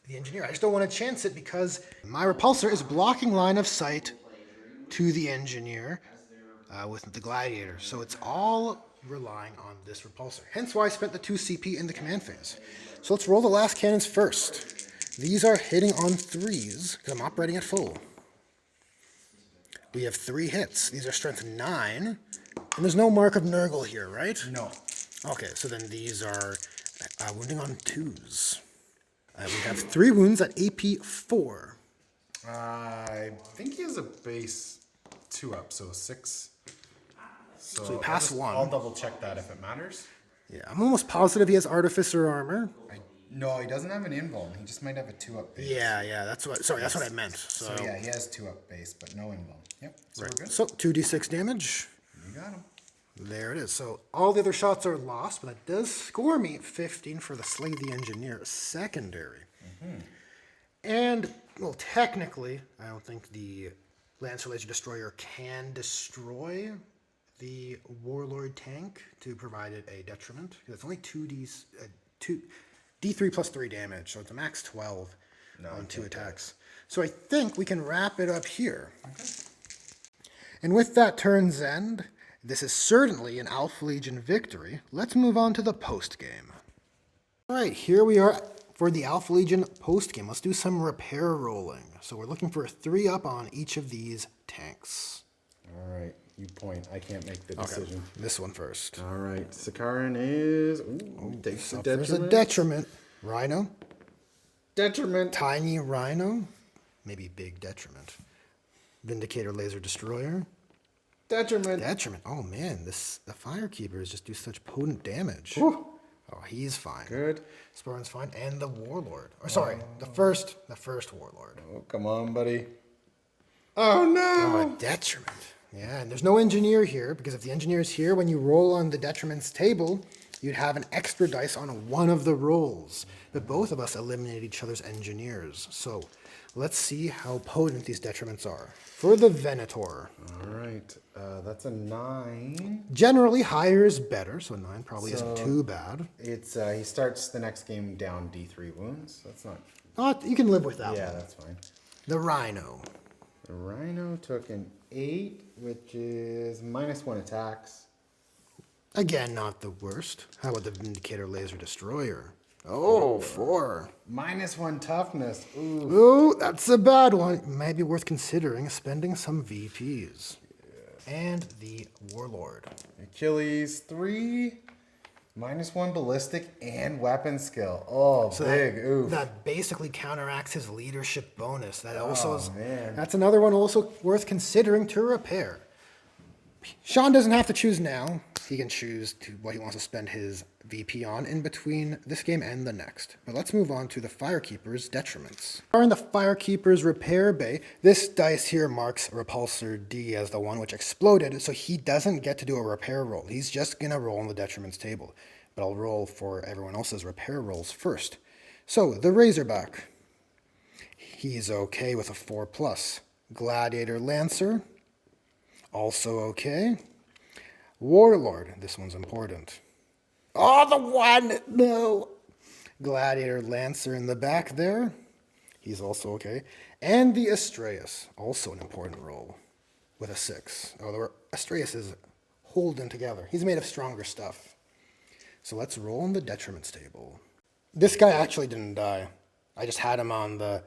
the engineer. I just don't want to chance it because my repulsor is blocking line of sight to the engineer with the gladiator. So it's all relying on this repulsor. Hence why I spent the 2 CP in the command phase. So let's roll the last cannons first. These are hitting on 3s because I'm operating at full. We have 3 hits. These are strength 9. And there's no mark of Nurgle here, right? No. Okay, so then these are wounding on 2s. We have 3 wounds at AP 4. I think he has a base 2-up, so 6. So we pass 1. I'll double check that if it matters. Yeah, I'm almost positive he has Artificer armor. No, he doesn't have an invuln. He just might have a 2-up base. Yeah, that's what. Sorry, that's what I meant. So yeah, he has 2-up base, but no invuln. Yep. So right. we're good. So 2d6 damage. You got him. There it is. So all the other shots are lost, but that does score me 15 for the Slay the Engineer secondary. And, well, technically, I don't think the Lancer Laser Destroyer can destroy the Warlord tank to provide it a detriment. It's only 2d3 plus 3 damage, so it's a max 12 on 2 attacks. So I think we can wrap it up here. Okay. And with that turn's end, this is certainly an Alpha Legion victory. Let's move on to the post-game. All right, here we are for the Alpha Legion post-game. Let's do some repair rolling. So we're looking for a 3-up on each of these tanks. All right, you point. I can't make the decision. This one first. All right, Sakaran is... Ooh, takes a There's a detriment. detriment. Rhino. Detriment. Tiny Rhino. Maybe big detriment. Vindicator Laser Destroyer. Detriment. Detriment. Oh man, the Firekeepers just do such potent damage. Whew. Oh, he's fine. Good. Spartan's fine, and the Warlord. Or sorry, the first Warlord. Oh, come on, buddy. Oh, no. Oh, a detriment. Yeah, and there's no engineer here, because if the engineer is here, when you roll on the detriments table, you'd have an extra dice on one of the rolls. But both of us eliminate each other's engineers. So let's see how potent these detriments are. For the Venator. All right, that's a 9. Generally, higher is better, so 9 probably isn't too bad. It's he starts the next game down D3 wounds. That's not... You can live with that Yeah, one. that's fine. The Rhino. The Rhino took an 8, which is -1 attacks. Again, not the worst. How about the Vindicator Laser Destroyer? Oh, 4. -1 toughness. Ooh. Ooh, that's a bad one. It might be worth considering spending some VPs. And the Warlord. Achilles 3. -1 ballistic and weapon skill. Oh, so big. Ooh. That basically counteracts his leadership bonus. That also is. Man. That's another one also worth considering to repair. Sean doesn't have to choose now. He can choose what he wants to spend his VP on in between this game and the next. But let's move on to the Firekeeper's detriments. We are in the Firekeeper's repair bay. This dice here marks Repulsor D as the one which exploded, so he doesn't get to do a repair roll. He's just going to roll on the detriments table. But I'll roll for everyone else's repair rolls first. So, the Razorback. He's okay with a 4+. Gladiator Lancer. Also okay. Warlord, this one's important. Oh, the 1! No! Gladiator Lancer in the back there. He's also okay. And the Astraeus, also an important roll, with a 6. Oh, the Astraeus is holding together. He's made of stronger stuff. So let's roll on the detriments table. This guy actually didn't die. I just had him on the...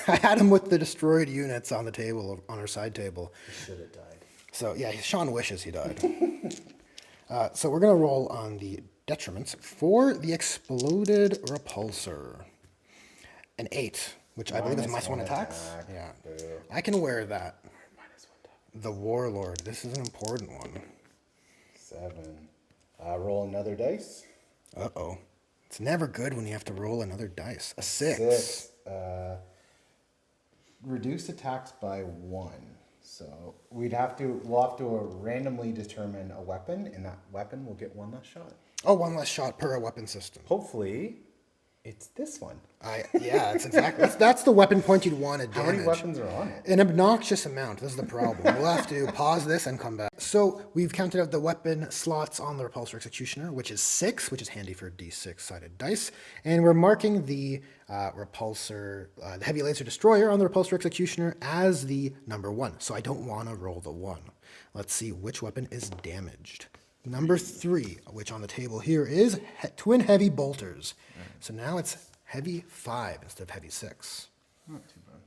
I had him with the destroyed units on the table, on our side table. He should have died. So yeah, Sean wishes he died. So we're going to roll on the detriments for the exploded repulsor. An 8, which I believe is -1 attacks. Yeah, I can wear that. The Warlord, this is an important one. 7. Roll another dice. Uh-oh. It's never good when you have to roll another dice. A 6. 6. Reduce attacks by 1. So we'll have to randomly determine a weapon, and that weapon will get 1 less shot. Oh, 1 less shot per weapon system. Hopefully, it's this one. Yeah, it's exactly. That's the weapon point you'd want to damage. How many weapons are on it? An obnoxious amount. This is the problem. We'll have to pause this and come back. So we've counted out the weapon slots on the Repulsor Executioner, which is 6, which is handy for D6-sided dice. And we're marking the Repulsor, the Heavy Laser Destroyer on the Repulsor Executioner as the number 1. So I don't want to roll the 1. Let's see which weapon is damaged. Number 3, which on the table here is Twin Heavy Bolters. So now it's Heavy 5 instead of Heavy 6. Not too bad.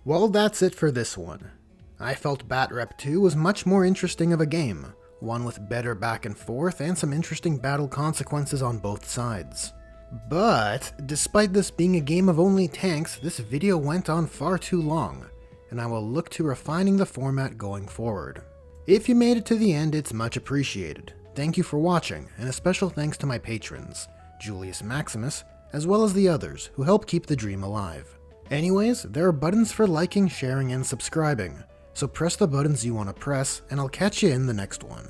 Well, that's it for this one. I felt Batrep 2 was much more interesting of a game, one with better back and forth and some interesting battle consequences on both sides. But, despite this being a game of only tanks, this video went on far too long, and I will look to refining the format going forward. If you made it to the end, it's much appreciated. Thank you for watching, and a special thanks to my patrons, Julius Maximus, as well as the others who help keep the dream alive. Anyways, there are buttons for liking, sharing, and subscribing, so press the buttons you want to press, and I'll catch you in the next one.